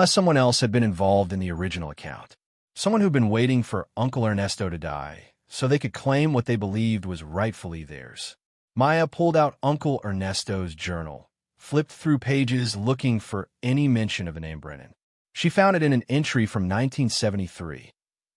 someone else had been involved in the original account. Someone who'd been waiting for Uncle Ernesto to die, so they could claim what they believed was rightfully theirs. Maya pulled out Uncle Ernesto's journal, flipped through pages looking for any mention of the name Brennan. She found it in an entry from 1973.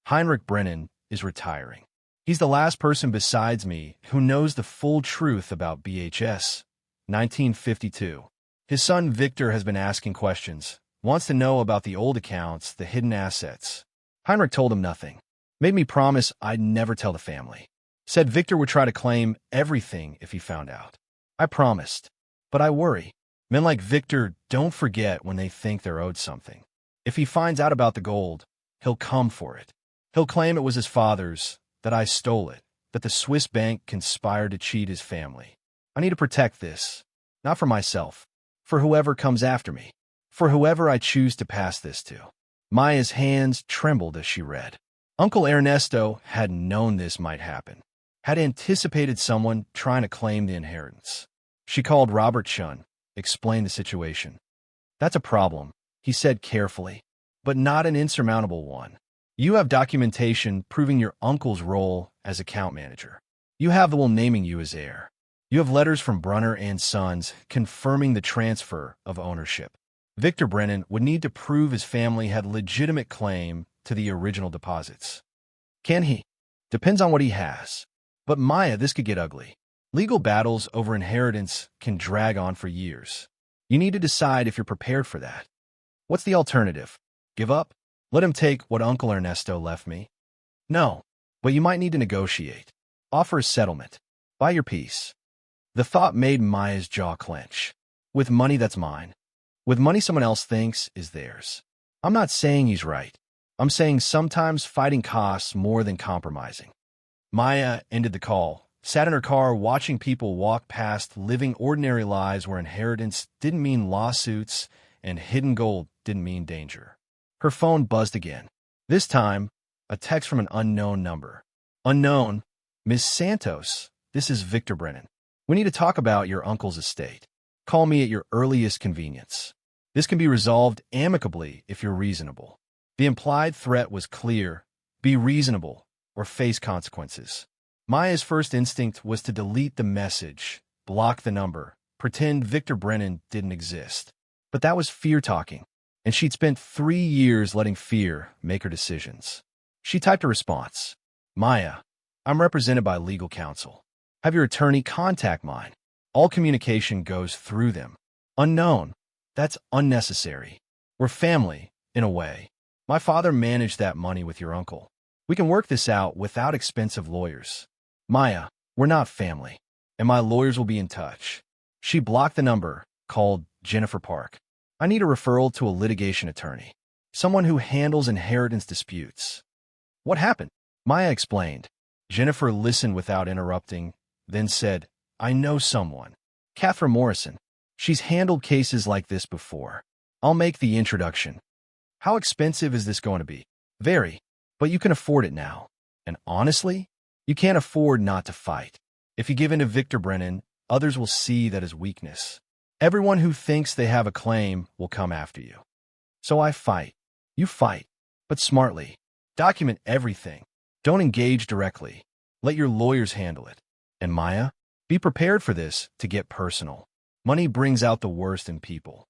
Heinrich Brennan is retiring. He's the last person besides me who knows the full truth about BHS. 1952. His son Victor has been asking questions, wants to know about the old accounts, the hidden assets. Heinrich told him nothing. Made me promise I'd never tell the family. Said Victor would try to claim everything if he found out. I promised. But I worry. Men like Victor don't forget when they think they're owed something. If he finds out about the gold, he'll come for it. He'll claim it was his father's, that I stole it, that the Swiss bank conspired to cheat his family. I need to protect this, not for myself, for whoever comes after me, for whoever I choose to pass this to. Maya's hands trembled as she read. Uncle Ernesto had known this might happen, had anticipated someone trying to claim the inheritance. She called Robert Chun, explained the situation. That's a problem, he said carefully, but not an insurmountable one. You have documentation proving your uncle's role as account manager. You have the will naming you as heir. You have letters from Brunner and Sons confirming the transfer of ownership. Victor Brennan would need to prove his family had legitimate claim to the original deposits. Can he? Depends on what he has. But Maya, this could get ugly. Legal battles over inheritance can drag on for years. You need to decide if you're prepared for that. What's the alternative? Give up? Let him take what Uncle Ernesto left me? No, but you might need to negotiate. Offer a settlement. Buy your peace. The thought made Maya's jaw clench. With money that's mine. With money someone else thinks is theirs. I'm not saying he's right. I'm saying sometimes fighting costs more than compromising. Maya ended the call, sat in her car watching people walk past living ordinary lives where inheritance didn't mean lawsuits and hidden gold didn't mean danger. Her phone buzzed again. This time, a text from an unknown number. Unknown, Miss Santos, this is Victor Brennan. We need to talk about your uncle's estate. Call me at your earliest convenience. This can be resolved amicably if you're reasonable. The implied threat was clear. Be reasonable or face consequences. Maya's first instinct was to delete the message, block the number, pretend Victor Brennan didn't exist. But that was fear talking, and she'd spent 3 years letting fear make her decisions. She typed a response. Maya, I'm represented by legal counsel. Have your attorney contact mine. All communication goes through them. Unknown. That's unnecessary. We're family, in a way. My father managed that money with your uncle. We can work this out without expensive lawyers. Maya, we're not family, and my lawyers will be in touch. She blocked the number, called Jennifer Park. I need a referral to a litigation attorney, someone who handles inheritance disputes. What happened? Maya explained. Jennifer listened without interrupting, then said, I know someone. Catherine Morrison. She's handled cases like this before. I'll make the introduction. How expensive is this going to be? Very, but you can afford it now. And honestly, you can't afford not to fight. If you give in to Victor Brennan, others will see that as weakness. Everyone who thinks they have a claim will come after you. So I fight. You fight, but smartly. Document everything. Don't engage directly. Let your lawyers handle it. And Maya, be prepared for this to get personal. Money brings out the worst in people.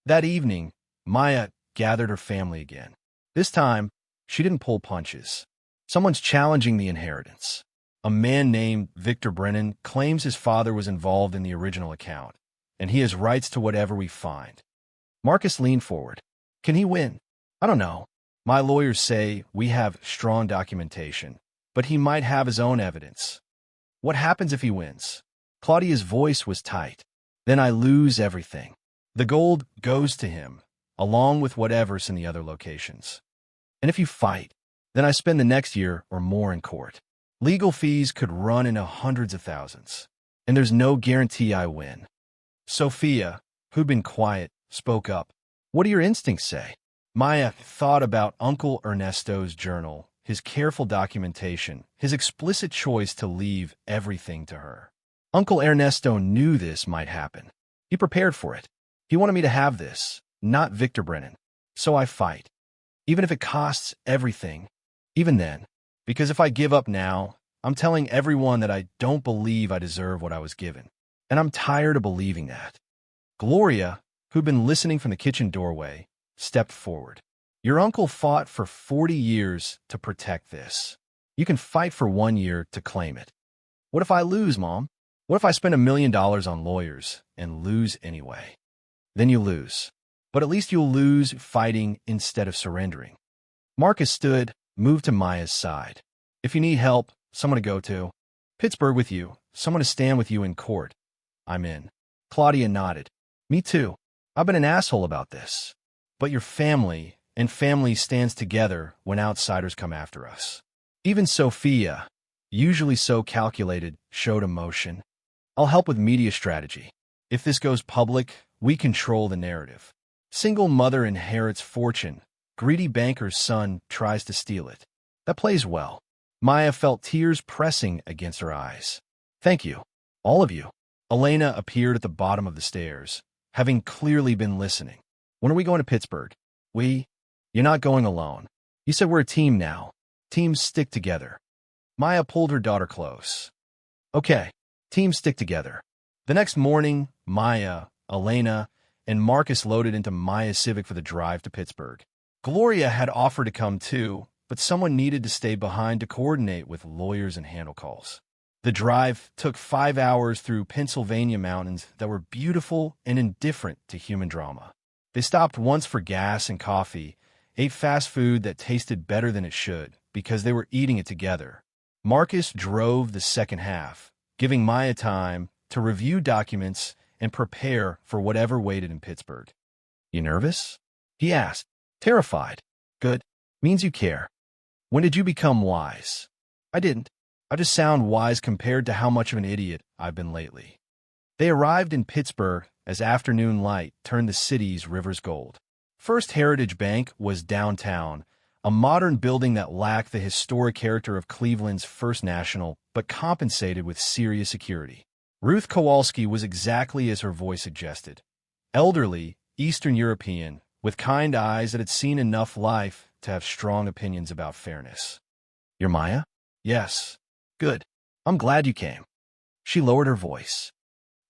That evening, Maya gathered her family again. This time, she didn't pull punches. Someone's challenging the inheritance. A man named Victor Brennan claims his father was involved in the original account, and he has rights to whatever we find. Marcus leaned forward. Can he win? I don't know. My lawyers say we have strong documentation, but he might have his own evidence. What happens if he wins? Claudia's voice was tight. Then I lose everything. The gold goes to him, along with whatever's in the other locations. And if you fight, then I spend the next year or more in court. Legal fees could run into hundreds of thousands, and there's no guarantee I win. Sophia, who'd been quiet, spoke up. What do your instincts say? Maya thought about Uncle Ernesto's journal, his careful documentation, his explicit choice to leave everything to her. Uncle Ernesto knew this might happen. He prepared for it. He wanted me to have this, not Victor Brennan. So I fight. Even if it costs everything. Even then. Because if I give up now, I'm telling everyone that I don't believe I deserve what I was given. And I'm tired of believing that. Gloria, who'd been listening from the kitchen doorway, stepped forward. Your uncle fought for 40 years to protect this. You can fight for 1 year to claim it. What if I lose, Mom? What if I spend $1 million on lawyers and lose anyway? Then you lose. But at least you'll lose fighting instead of surrendering. Marcus stood, moved to Maya's side. If you need help, someone to go to. Pittsburgh with you, someone to stand with you in court. I'm in. Claudia nodded. Me too. I've been an asshole about this. But your family and family stands together when outsiders come after us. Even Sophia, usually so calculated, showed emotion. I'll help with media strategy. If this goes public, we control the narrative. Single mother inherits fortune. Greedy banker's son tries to steal it. That plays well. Maya felt tears pressing against her eyes. Thank you. All of you. Elena appeared at the bottom of the stairs, having clearly been listening. When are we going to Pittsburgh? You're not going alone. You said we're a team now. Teams stick together. Maya pulled her daughter close. Okay, teams stick together. The next morning, Maya, Elena, and Marcus loaded into Maya's Civic for the drive to Pittsburgh. Gloria had offered to come too, but someone needed to stay behind to coordinate with lawyers and handle calls. The drive took 5 hours through Pennsylvania mountains that were beautiful and indifferent to human drama. They stopped once for gas and coffee, ate fast food that tasted better than it should because they were eating it together. Marcus drove the second half, giving Maya time to review documents and prepare for whatever waited in Pittsburgh. You nervous? He asked. Terrified. Good. Means you care. When did you become wise? I didn't. I just sound wise compared to how much of an idiot I've been lately. They arrived in Pittsburgh as afternoon light turned the city's rivers gold. First Heritage Bank was downtown, a modern building that lacked the historic character of Cleveland's First National, but compensated with serious security. Ruth Kowalski was exactly as her voice suggested. Elderly, Eastern European, with kind eyes that had seen enough life to have strong opinions about fairness. You're Maya? Yes. Good. I'm glad you came. She lowered her voice.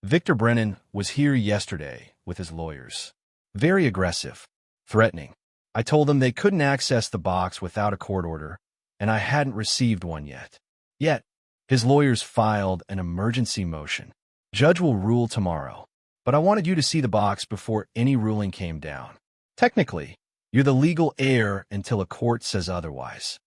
Victor Brennan was here yesterday with his lawyers. Very aggressive. Threatening. I told them they couldn't access the box without a court order, and I hadn't received one yet. Yet, his lawyers filed an emergency motion. Judge will rule tomorrow, but I wanted you to see the box before any ruling came down. Technically, you're the legal heir until a court says otherwise.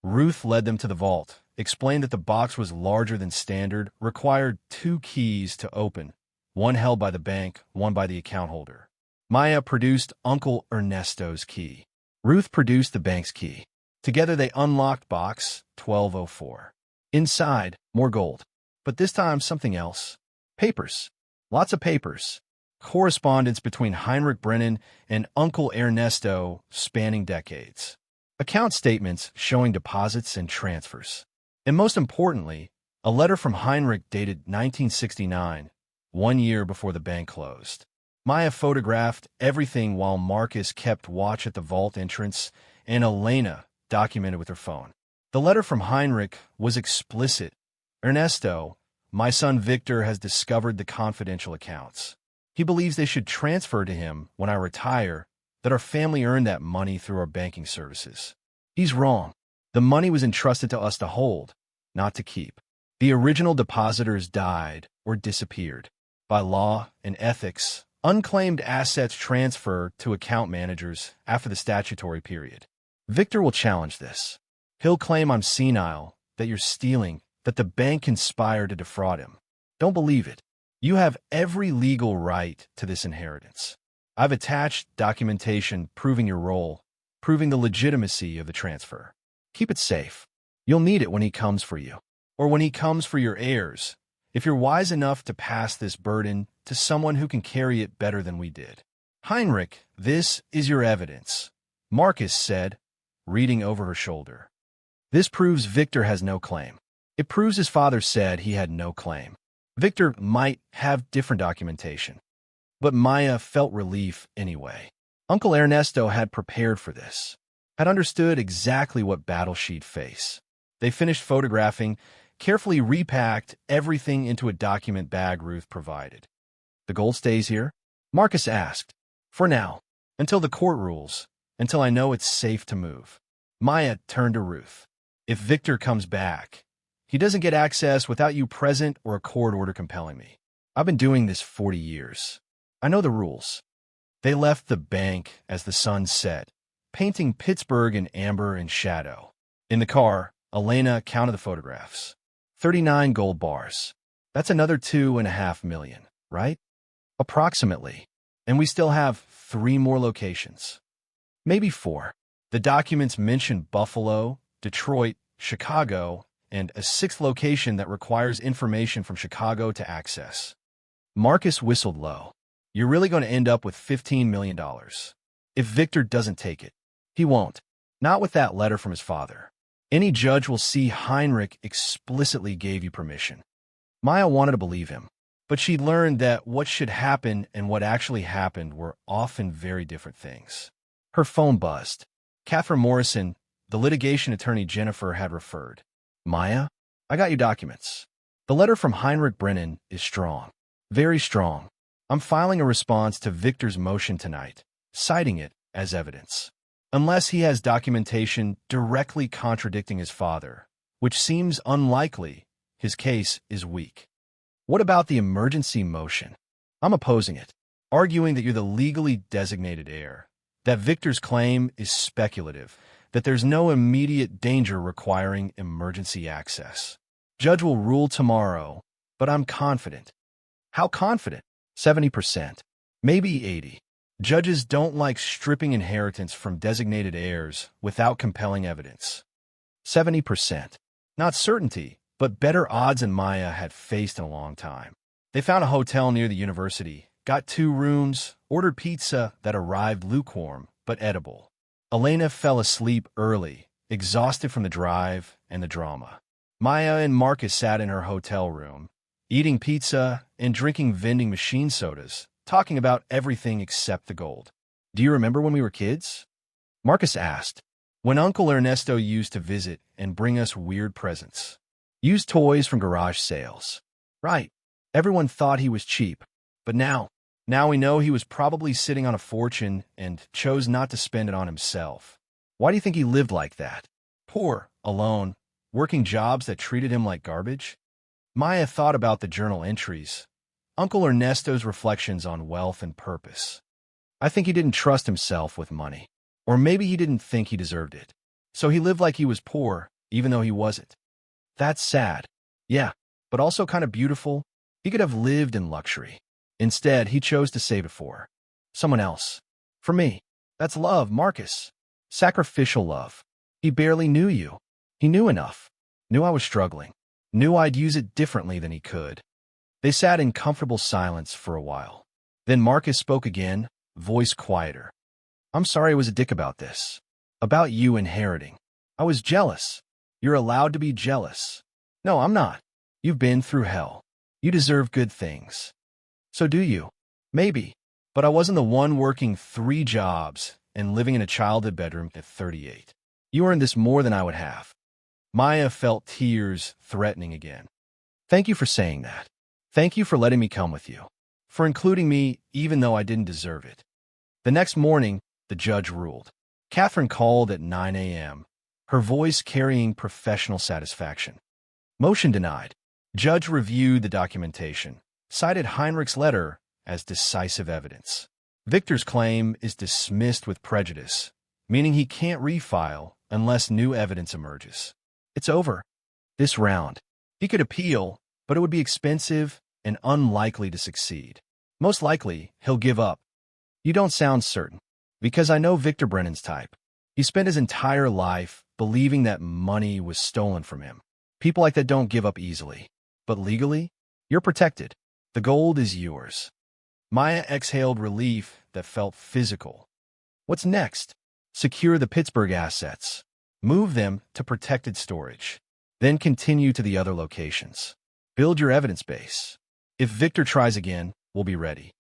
Ruth led them to the vault, explained that the box was larger than standard, required 2 keys to open, one held by the bank, one by the account holder. Maya produced Uncle Ernesto's key. Ruth produced the bank's key. Together they unlocked box 1204. Inside, more gold. But this time something else. Papers. Lots of papers. Correspondence between Heinrich Brennan and Uncle Ernesto spanning decades. Account statements showing deposits and transfers. And most importantly, a letter from Heinrich dated 1969, 1 year before the bank closed. Maya photographed everything while Marcus kept watch at the vault entrance, and Elena documented with her phone. The letter from Heinrich was explicit. Ernesto, my son Victor has discovered the confidential accounts. He believes they should transfer to him when I retire, that our family earned that money through our banking services. He's wrong. The money was entrusted to us to hold, not to keep. The original depositors died or disappeared. By law and ethics, unclaimed assets transfer to account managers after the statutory period. Victor will challenge this. He'll claim I'm senile, that you're stealing, that the bank conspired to defraud him. Don't believe it. You have every legal right to this inheritance. I've attached documentation proving your role, proving the legitimacy of the transfer. Keep it safe. You'll need it when he comes for you, or when he comes for your heirs, if you're wise enough to pass this burden to someone who can carry it better than we did. Heinrich, this is your evidence, Marcus said, reading over her shoulder. This proves Victor has no claim. It proves his father said he had no claim. Victor might have different documentation, but Maya felt relief anyway. Uncle Ernesto had prepared for this, had understood exactly what battle she'd face. They finished photographing, carefully repacked everything into a document bag Ruth provided. The gold stays here? Marcus asked. For now, until the court rules, until I know it's safe to move. Maya turned to Ruth. If Victor comes back, he doesn't get access without you present or a court order compelling me. I've been doing this 40 years. I know the rules. They left the bank as the sun set, painting Pittsburgh in amber and shadow. In the car, Elena counted the photographs. 39 gold bars. That's another 2.5 million, right? Approximately. And we still have 3 more locations. Maybe 4. The documents mention Buffalo, Detroit, Chicago, and a 6th location that requires information from Chicago to access. Marcus whistled low. You're really going to end up with $15 million. If Victor doesn't take it. He won't. Not with that letter from his father. Any judge will see Heinrich explicitly gave you permission. Maya wanted to believe him, but she'd learned that what should happen and what actually happened were often very different things. Her phone buzzed. Catherine Morrison, the litigation attorney Jennifer had referred. Maya, I got your documents. The letter from Heinrich Brennan is strong. Very strong. I'm filing a response to Victor's motion tonight, citing it as evidence. Unless he has documentation directly contradicting his father, which seems unlikely, his case is weak. What about the emergency motion? I'm opposing it, arguing that you're the legally designated heir, that Victor's claim is speculative, that there's no immediate danger requiring emergency access. Judge will rule tomorrow, but I'm confident. How confident? 70%. Maybe 80%. Judges don't like stripping inheritance from designated heirs without compelling evidence. 70%. Not certainty, but better odds than Maya had faced in a long time. They found a hotel near the university, got 2 rooms, ordered pizza that arrived lukewarm but edible. Elena fell asleep early, exhausted from the drive and the drama. Maya and Marcus sat in her hotel room, eating pizza and drinking vending machine sodas, talking about everything except the gold. Do you remember when we were kids? Marcus asked. When Uncle Ernesto used to visit and bring us weird presents. Used toys from garage sales. Right. Everyone thought he was cheap. But now we know he was probably sitting on a fortune and chose not to spend it on himself. Why do you think he lived like that? Poor, alone, working jobs that treated him like garbage? Maya thought about the journal entries. Uncle Ernesto's reflections on wealth and purpose. I think he didn't trust himself with money. Or maybe he didn't think he deserved it. So he lived like he was poor, even though he wasn't. That's sad. Yeah, but also kind of beautiful. He could have lived in luxury. Instead, he chose to save it for someone else. For me. That's love, Marcus. Sacrificial love. He barely knew you. He knew enough. Knew I was struggling. Knew I'd use it differently than he could. They sat in comfortable silence for a while. Then Marcus spoke again, voice quieter. I'm sorry I was a dick about this. About you inheriting. I was jealous. You're allowed to be jealous. No, I'm not. You've been through hell. You deserve good things. So do you. Maybe. But I wasn't the one working 3 jobs and living in a childhood bedroom at 38. You earned this more than I would have. Maya felt tears threatening again. Thank you for saying that. Thank you for letting me come with you. For including me even though I didn't deserve it. The next morning, the judge ruled. Catherine called at 9 a.m., her voice carrying professional satisfaction. Motion denied. Judge reviewed the documentation, cited Heinrich's letter as decisive evidence. Victor's claim is dismissed with prejudice, meaning he can't refile unless new evidence emerges. It's over. This round. He could appeal, but it would be expensive and unlikely to succeed. Most likely, he'll give up. You don't sound certain. Because I know Victor Brennan's type. He spent his entire life believing that money was stolen from him. People like that don't give up easily. But legally, you're protected. The gold is yours. Maya exhaled relief that felt physical. What's next? Secure the Pittsburgh assets. Move them to protected storage. Then continue to the other locations. Build your evidence base. If Victor tries again, we'll be ready.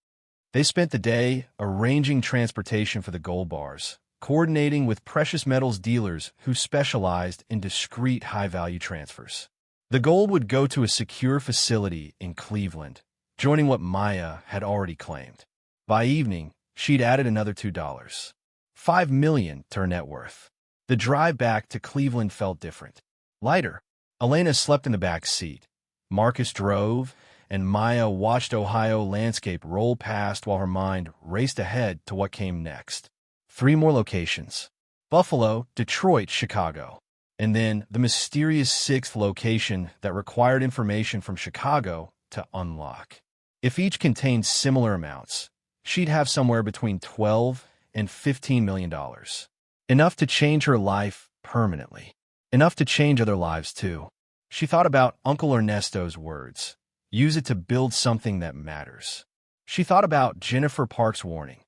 They spent the day arranging transportation for the gold bars, coordinating with precious metals dealers who specialized in discreet high-value transfers. The gold would go to a secure facility in Cleveland, joining what Maya had already claimed. By evening, she'd added another $2, $5 million to her net worth. The drive back to Cleveland felt different. Lighter. Elena slept in the back seat. Marcus drove, and Maya watched Ohio landscape roll past while her mind raced ahead to what came next. 3 more locations. Buffalo, Detroit, Chicago. And then the mysterious 6th location that required information from Chicago to unlock. If each contained similar amounts, she'd have somewhere between $12 and $15 million. Enough to change her life permanently. Enough to change other lives, too. She thought about Uncle Ernesto's words. Use it to build something that matters. She thought about Jennifer Park's warning.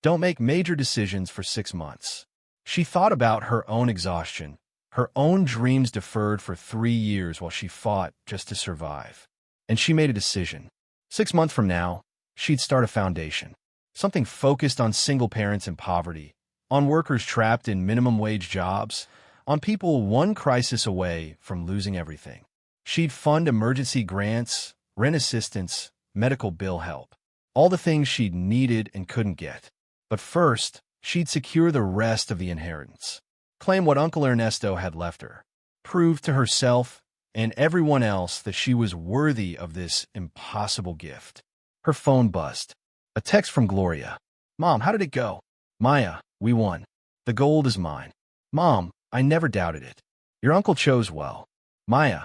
Don't make major decisions for 6 months. She thought about her own exhaustion, her own dreams deferred for 3 years while she fought just to survive. And she made a decision. 6 months from now, she'd start a foundation. Something focused on single parents in poverty, on workers trapped in minimum wage jobs, on people one crisis away from losing everything. She'd fund emergency grants, rent assistance, medical bill help. All the things she'd needed and couldn't get. But first, she'd secure the rest of the inheritance. Claim what Uncle Ernesto had left her. Prove to herself and everyone else that she was worthy of this impossible gift. Her phone buzzed. A text from Gloria. Mom, how did it go? Maya, we won. The gold is mine. Mom, I never doubted it. Your uncle chose well. Maya,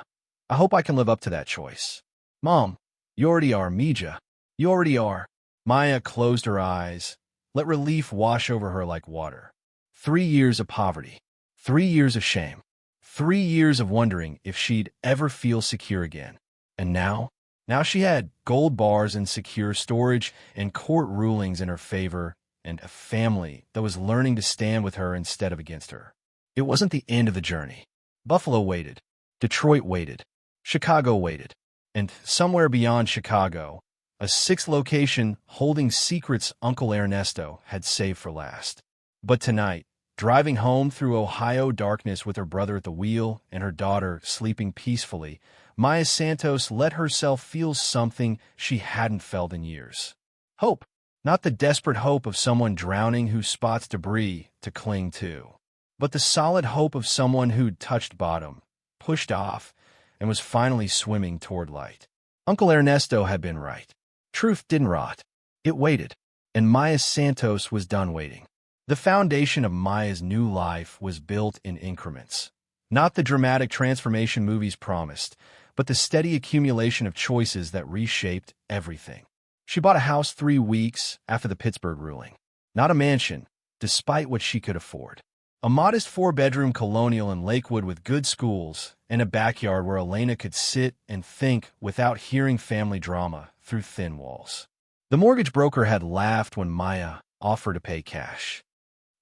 I hope I can live up to that choice. Mom, you already are, Mija. You already are. Maya closed her eyes. Let relief wash over her like water. 3 years of poverty. 3 years of shame. 3 years of wondering if she'd ever feel secure again. And now she had gold bars and secure storage and court rulings in her favor and a family that was learning to stand with her instead of against her. It wasn't the end of the journey. Buffalo waited. Detroit waited. Chicago waited. And somewhere beyond Chicago, a 6th location holding secrets Uncle Ernesto had saved for last. But tonight, driving home through Ohio darkness with her brother at the wheel and her daughter sleeping peacefully, Maya Santos let herself feel something she hadn't felt in years. Hope. Not the desperate hope of someone drowning who spots debris to cling to, but the solid hope of someone who'd touched bottom, pushed off, and was finally swimming toward light. Uncle Ernesto had been right. Truth didn't rot. It waited, and Maya Santos was done waiting. The foundation of Maya's new life was built in increments. Not the dramatic transformation movies promised, but the steady accumulation of choices that reshaped everything. She bought a house 3 weeks after the Pittsburgh ruling. Not a mansion, despite what she could afford. A modest 4-bedroom colonial in Lakewood with good schools and a backyard where Elena could sit and think without hearing family drama through thin walls. The mortgage broker had laughed when Maya offered to pay cash.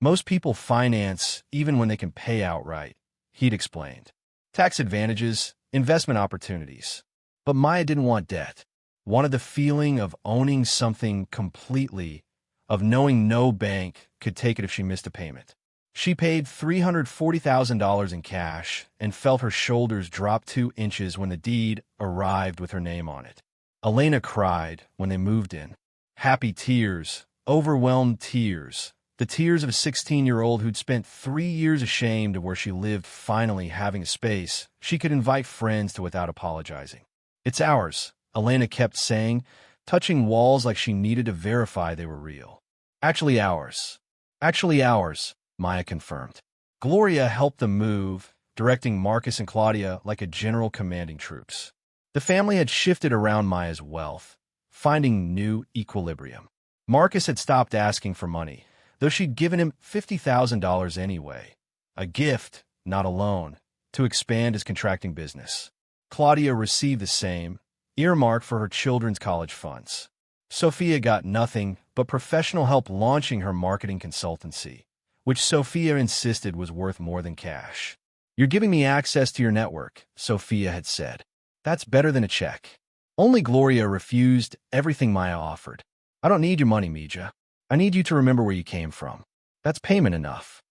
Most people finance even when they can pay outright, he'd explained. Tax advantages, investment opportunities. But Maya didn't want debt. Wanted the feeling of owning something completely, of knowing no bank could take it if she missed a payment. She paid $340,000 in cash and felt her shoulders drop 2 inches when the deed arrived with her name on it. Elena cried when they moved in. Happy tears, overwhelmed tears, the tears of a 16-year-old who'd spent 3 years ashamed of where she lived finally having a space she could invite friends to without apologizing. It's ours, Elena kept saying, touching walls like she needed to verify they were real. Actually ours. Actually ours, Maya confirmed. Gloria helped them move, directing Marcus and Claudia like a general commanding troops. The family had shifted around Maya's wealth, finding new equilibrium. Marcus had stopped asking for money, though she'd given him $50,000 anyway. A gift, not a loan, to expand his contracting business. Claudia received the same, earmarked for her children's college funds. Sophia got nothing but professional help launching her marketing consultancy, which Sophia insisted was worth more than cash. "You're giving me access to your network," Sophia had said. "That's better than a check." Only Gloria refused everything Maya offered. "I don't need your money, Mija. I need you to remember where you came from. That's payment enough."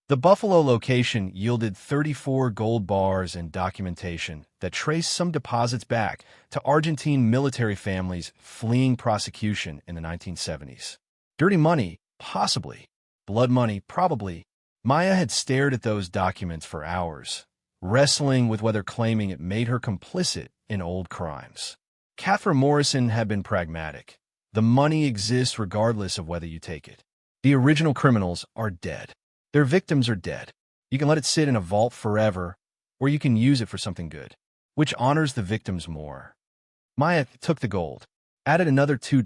The Buffalo location yielded 34 gold bars and documentation that traced some deposits back to Argentine military families fleeing prosecution in the 1970s. Dirty money, possibly. Blood money, probably. Maya had stared at those documents for hours, wrestling with whether claiming it made her complicit in old crimes. Catherine Morrison had been pragmatic. The money exists regardless of whether you take it. The original criminals are dead. Their victims are dead. You can let it sit in a vault forever, or you can use it for something good. Which honors the victims more? Maya took the gold, added another $2,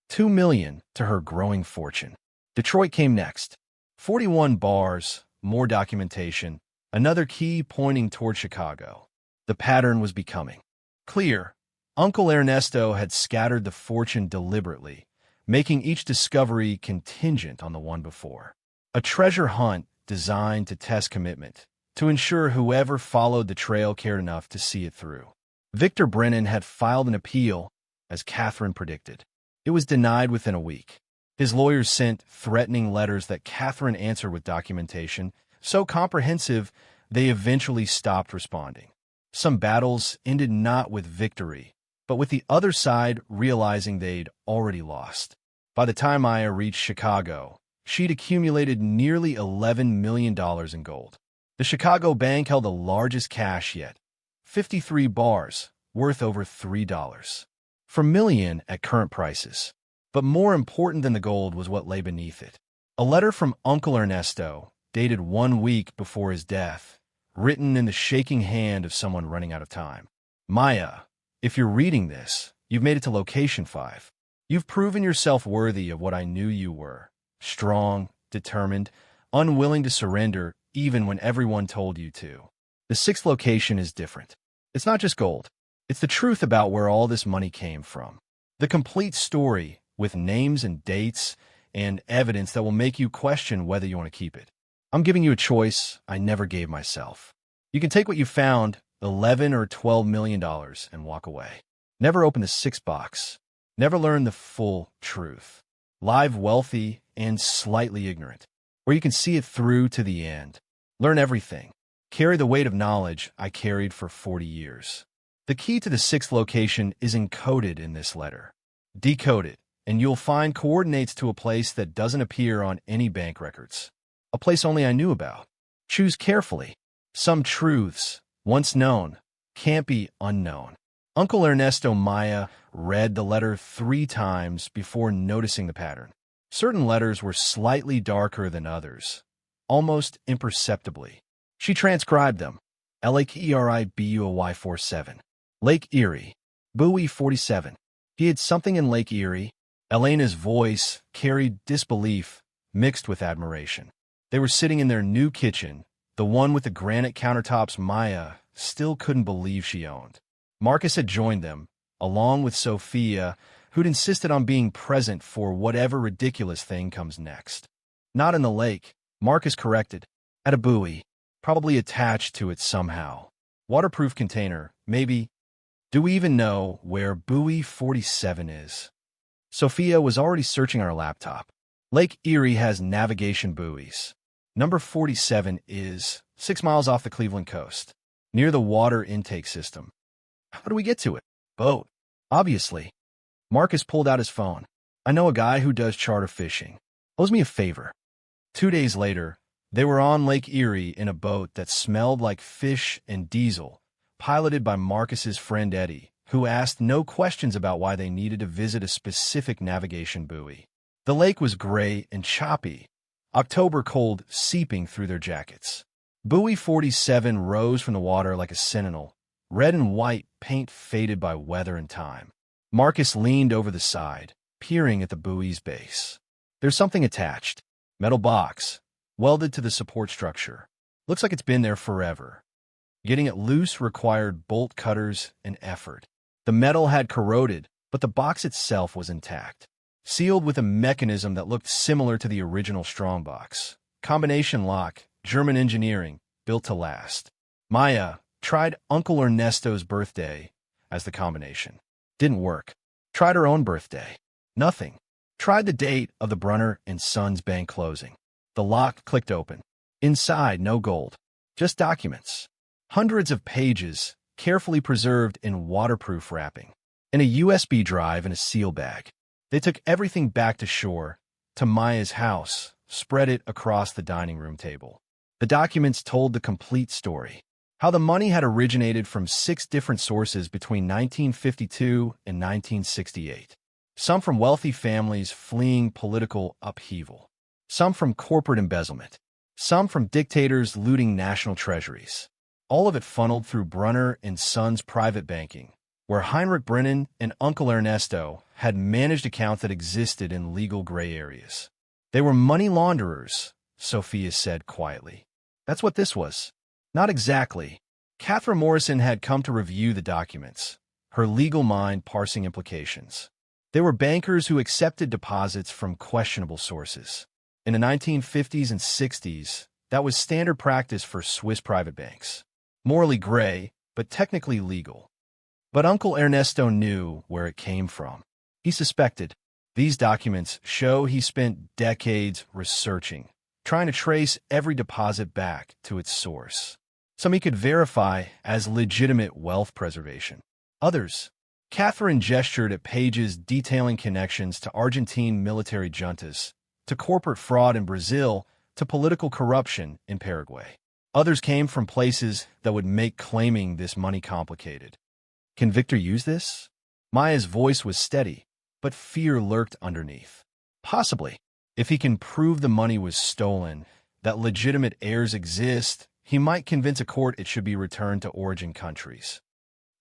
$2 million to her growing fortune. Detroit came next. 41 bars, more documentation, another key pointing toward Chicago. The pattern was becoming clear. Uncle Ernesto had scattered the fortune deliberately, making each discovery contingent on the one before. A treasure hunt designed to test commitment, to ensure whoever followed the trail cared enough to see it through. Victor Brennan had filed an appeal, as Catherine predicted. It was denied within a week. His lawyers sent threatening letters that Catherine answered with documentation, so comprehensive they eventually stopped responding. Some battles ended not with victory, but with the other side realizing they'd already lost. By the time Maya reached Chicago, she'd accumulated nearly $11 million in gold. The Chicago bank held the largest cash yet, 53 bars, worth over $3 per million at current prices. But more important than the gold was what lay beneath it. A letter from Uncle Ernesto, dated 1 week before his death, written in the shaking hand of someone running out of time. "Maya, if you're reading this, you've made it to location 5. You've proven yourself worthy of what I knew you were. Strong, determined, unwilling to surrender even when everyone told you to. The 6th location is different. It's not just gold. It's the truth about where all this money came from. The complete story, with names and dates and evidence that will make you question whether you want to keep it. I'm giving you a choice I never gave myself. You can take what you found, $11 or $12 million, and walk away. Never open the 6th box. Never learn the full truth. Live wealthy and slightly ignorant, where you can see it through to the end. Learn everything. Carry the weight of knowledge I carried for 40 years. The key to the 6th location is encoded in this letter. Decode it, and you'll find coordinates to a place that doesn't appear on any bank records. A place only I knew about. Choose carefully. Some truths, once known, can't be unknown." Uncle Ernesto Maya read the letter 3 times before noticing the pattern. Certain letters were slightly darker than others, almost imperceptibly. She transcribed them. Lake-Erie-Buoy 47. Lake Erie. Buoy 47. He had something in Lake Erie. Elena's voice carried disbelief mixed with admiration. They were sitting in their new kitchen, the one with the granite countertops Maya still couldn't believe she owned. Marcus had joined them, along with Sophia, who'd insisted on being present for whatever ridiculous thing comes next. "Not in the lake," Marcus corrected. "At a buoy, probably attached to it somehow. Waterproof container, maybe. Do we even know where Buoy 47 is?" Sophia was already searching our laptop. Lake Erie has navigation buoys. Number 47 is 6 miles off the Cleveland coast, near the water intake system. How do we get to it? Boat. Obviously. Marcus pulled out his phone. "I know a guy who does charter fishing. Owes me a favor." 2 days later, they were on Lake Erie in a boat that smelled like fish and diesel, piloted by Marcus's friend Eddie, who asked no questions about why they needed to visit a specific navigation buoy. The lake was gray and choppy, October cold seeping through their jackets. Buoy 47 rose from the water like a sentinel, red and white paint faded by weather and time. Marcus leaned over the side, peering at the buoy's base. There's something attached. Metal box, welded to the support structure. Looks like it's been there forever. Getting it loose required bolt cutters and effort. The metal had corroded, but the box itself was intact, sealed with a mechanism that looked similar to the original Strongbox. Combination lock, German engineering, built to last. Maya tried Uncle Ernesto's birthday as the combination. Didn't work. Tried her own birthday. Nothing. Tried the date of the Brunner and Sons bank closing. The lock clicked open. Inside, no gold. Just documents. Hundreds of pages, carefully preserved in waterproof wrapping. And a USB drive in a seal bag. They took everything back to shore, to Maya's house, spread it across the dining room table. The documents told the complete story. How the money had originated from 6 different sources between 1952 and 1968. Some from wealthy families fleeing political upheaval. Some from corporate embezzlement. Some from dictators looting national treasuries. All of it funneled through Brunner and Sons private banking, where Heinrich Brennan and Uncle Ernesto had managed accounts that existed in legal gray areas. They were money launderers, Sophia said quietly. That's what this was. Not exactly. Catherine Morrison had come to review the documents, her legal mind parsing implications. They were bankers who accepted deposits from questionable sources. In the 1950s and 60s, that was standard practice for Swiss private banks. Morally gray, but technically legal. But Uncle Ernesto knew where it came from. He suspected. These documents show he spent decades researching, trying to trace every deposit back to its source. Some he could verify as legitimate wealth preservation. Others, Catherine gestured at pages detailing connections to Argentine military juntas, to corporate fraud in Brazil, to political corruption in Paraguay. Others came from places that would make claiming this money complicated. Can Victor use this? Maya's voice was steady, but fear lurked underneath. Possibly. If he can prove the money was stolen, that legitimate heirs exist, he might convince a court it should be returned to origin countries.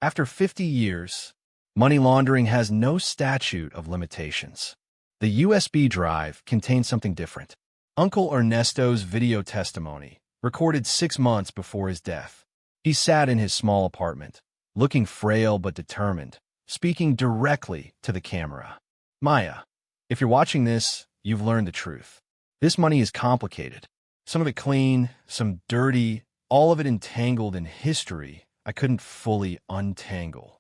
After 50 years, money laundering has no statute of limitations. The USB drive contains something different. Uncle Ernesto's video testimony, recorded 6 months before his death. He sat in his small apartment, looking frail but determined, speaking directly to the camera. Maya, if you're watching this, you've learned the truth. This money is complicated. Some of it clean, some dirty, all of it entangled in history I couldn't fully untangle.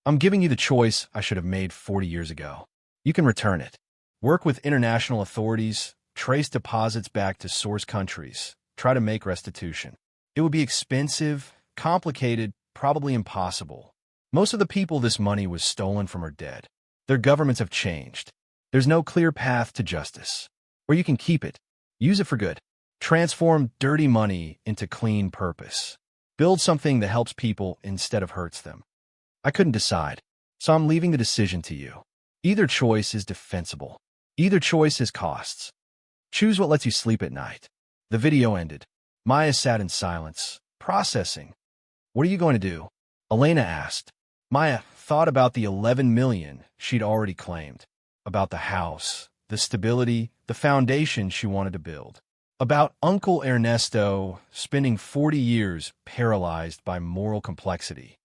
I'm giving you the choice I should have made 40 years ago. You can return it. Work with international authorities, trace deposits back to source countries, try to make restitution. It would be expensive, complicated, probably impossible. Most of the people this money was stolen from are dead. Their governments have changed. There's no clear path to justice. Or you can keep it. Use it for good. Transform dirty money into clean purpose. Build something that helps people instead of hurts them. I couldn't decide, so I'm leaving the decision to you. Either choice is defensible. Either choice has costs. Choose what lets you sleep at night. The video ended. Maya sat in silence, processing. What are you going to do? Elena asked. Maya thought about the 11 million she'd already claimed, about the house, the stability, the foundation she wanted to build, about Uncle Ernesto spending 40 years paralyzed by moral complexity.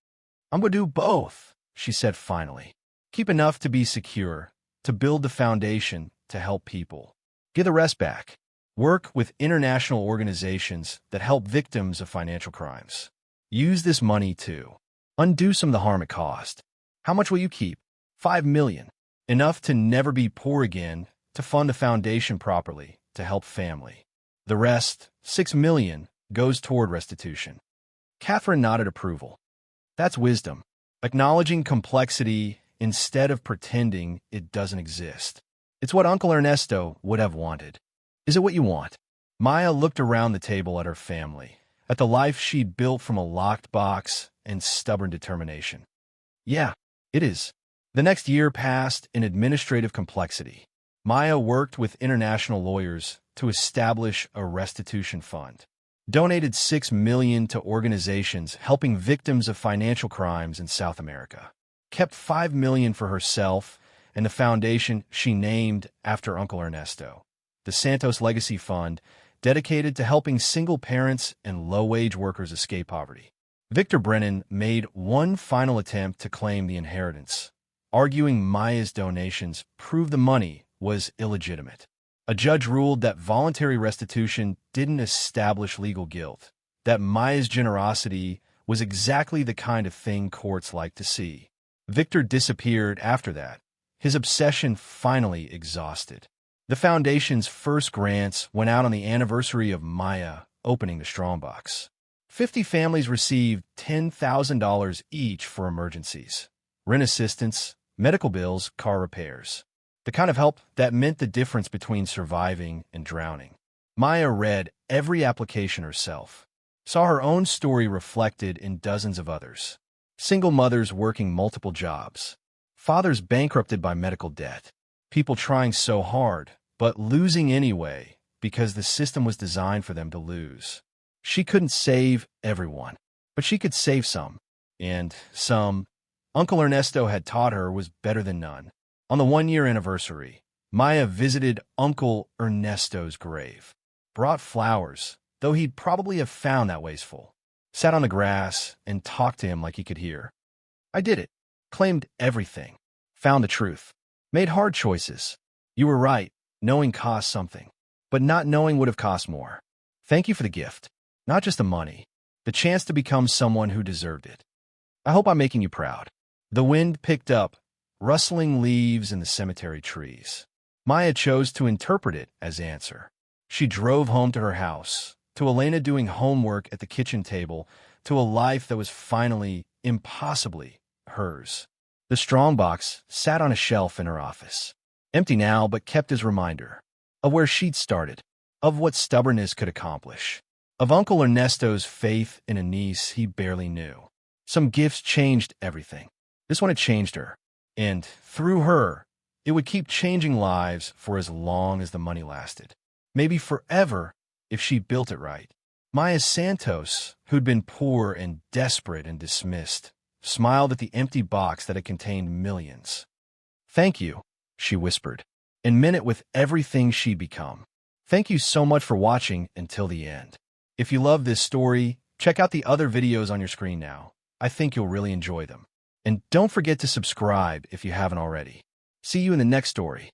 I'm going to do both, she said finally. Keep enough to be secure, to build the foundation, to help people. Give the rest back. Work with international organizations that help victims of financial crimes. Use this money to undo some of the harm it caused. How much will you keep? 5 million. Enough to never be poor again, to fund a foundation properly, to help family. The rest, 6 million, goes toward restitution. Catherine nodded approval. That's wisdom. Acknowledging complexity instead of pretending it doesn't exist. It's what Uncle Ernesto would have wanted. Is it what you want? Maya looked around the table at her family, at the life she'd built from a locked box and stubborn determination. Yeah, it is. The next year passed in administrative complexity. Maya worked with international lawyers to establish a restitution fund, donated $6 million to organizations helping victims of financial crimes in South America, kept $5 million for herself and the foundation she named after Uncle Ernesto, the Santos Legacy Fund, dedicated to helping single parents and low-wage workers escape poverty. Victor Brennan made one final attempt to claim the inheritance, arguing Maya's donations proved the money was illegitimate. A judge ruled that voluntary restitution didn't establish legal guilt, that Maya's generosity was exactly the kind of thing courts like to see. Victor disappeared after that, his obsession finally exhausted. The foundation's first grants went out on the anniversary of Maya opening the Strongbox. 50 families received $10,000 each for emergencies, rent assistance, medical bills, car repairs. The kind of help that meant the difference between surviving and drowning. Maya read every application herself, saw her own story reflected in dozens of others. Single mothers working multiple jobs, fathers bankrupted by medical debt, people trying so hard, but losing anyway because the system was designed for them to lose. She couldn't save everyone, but she could save some. And some, Uncle Ernesto had taught her, was better than none. On the one-year anniversary, Maya visited Uncle Ernesto's grave, brought flowers, though he'd probably have found that wasteful, sat on the grass and talked to him like he could hear. I did it, claimed everything, found the truth, made hard choices. You were right, knowing cost something, but not knowing would have cost more. Thank you for the gift, not just the money, the chance to become someone who deserved it. I hope I'm making you proud. The wind picked up, rustling leaves in the cemetery trees. Maya chose to interpret it as answer. She drove home to her house, to Elena doing homework at the kitchen table, to a life that was finally, impossibly, hers. The Strongbox sat on a shelf in her office, empty now but kept as reminder of where she'd started, of what stubbornness could accomplish, of Uncle Ernesto's faith in a niece he barely knew. Some gifts changed everything. This one had changed her, and through her, it would keep changing lives for as long as the money lasted. Maybe forever if she built it right. Maya Santos, who'd been poor and desperate and dismissed, smiled at the empty box that had contained millions. Thank you, she whispered, and meant it with everything she'd become. Thank you so much for watching until the end. If you love this story, check out the other videos on your screen now. I think you'll really enjoy them. And don't forget to subscribe if you haven't already. See you in the next story.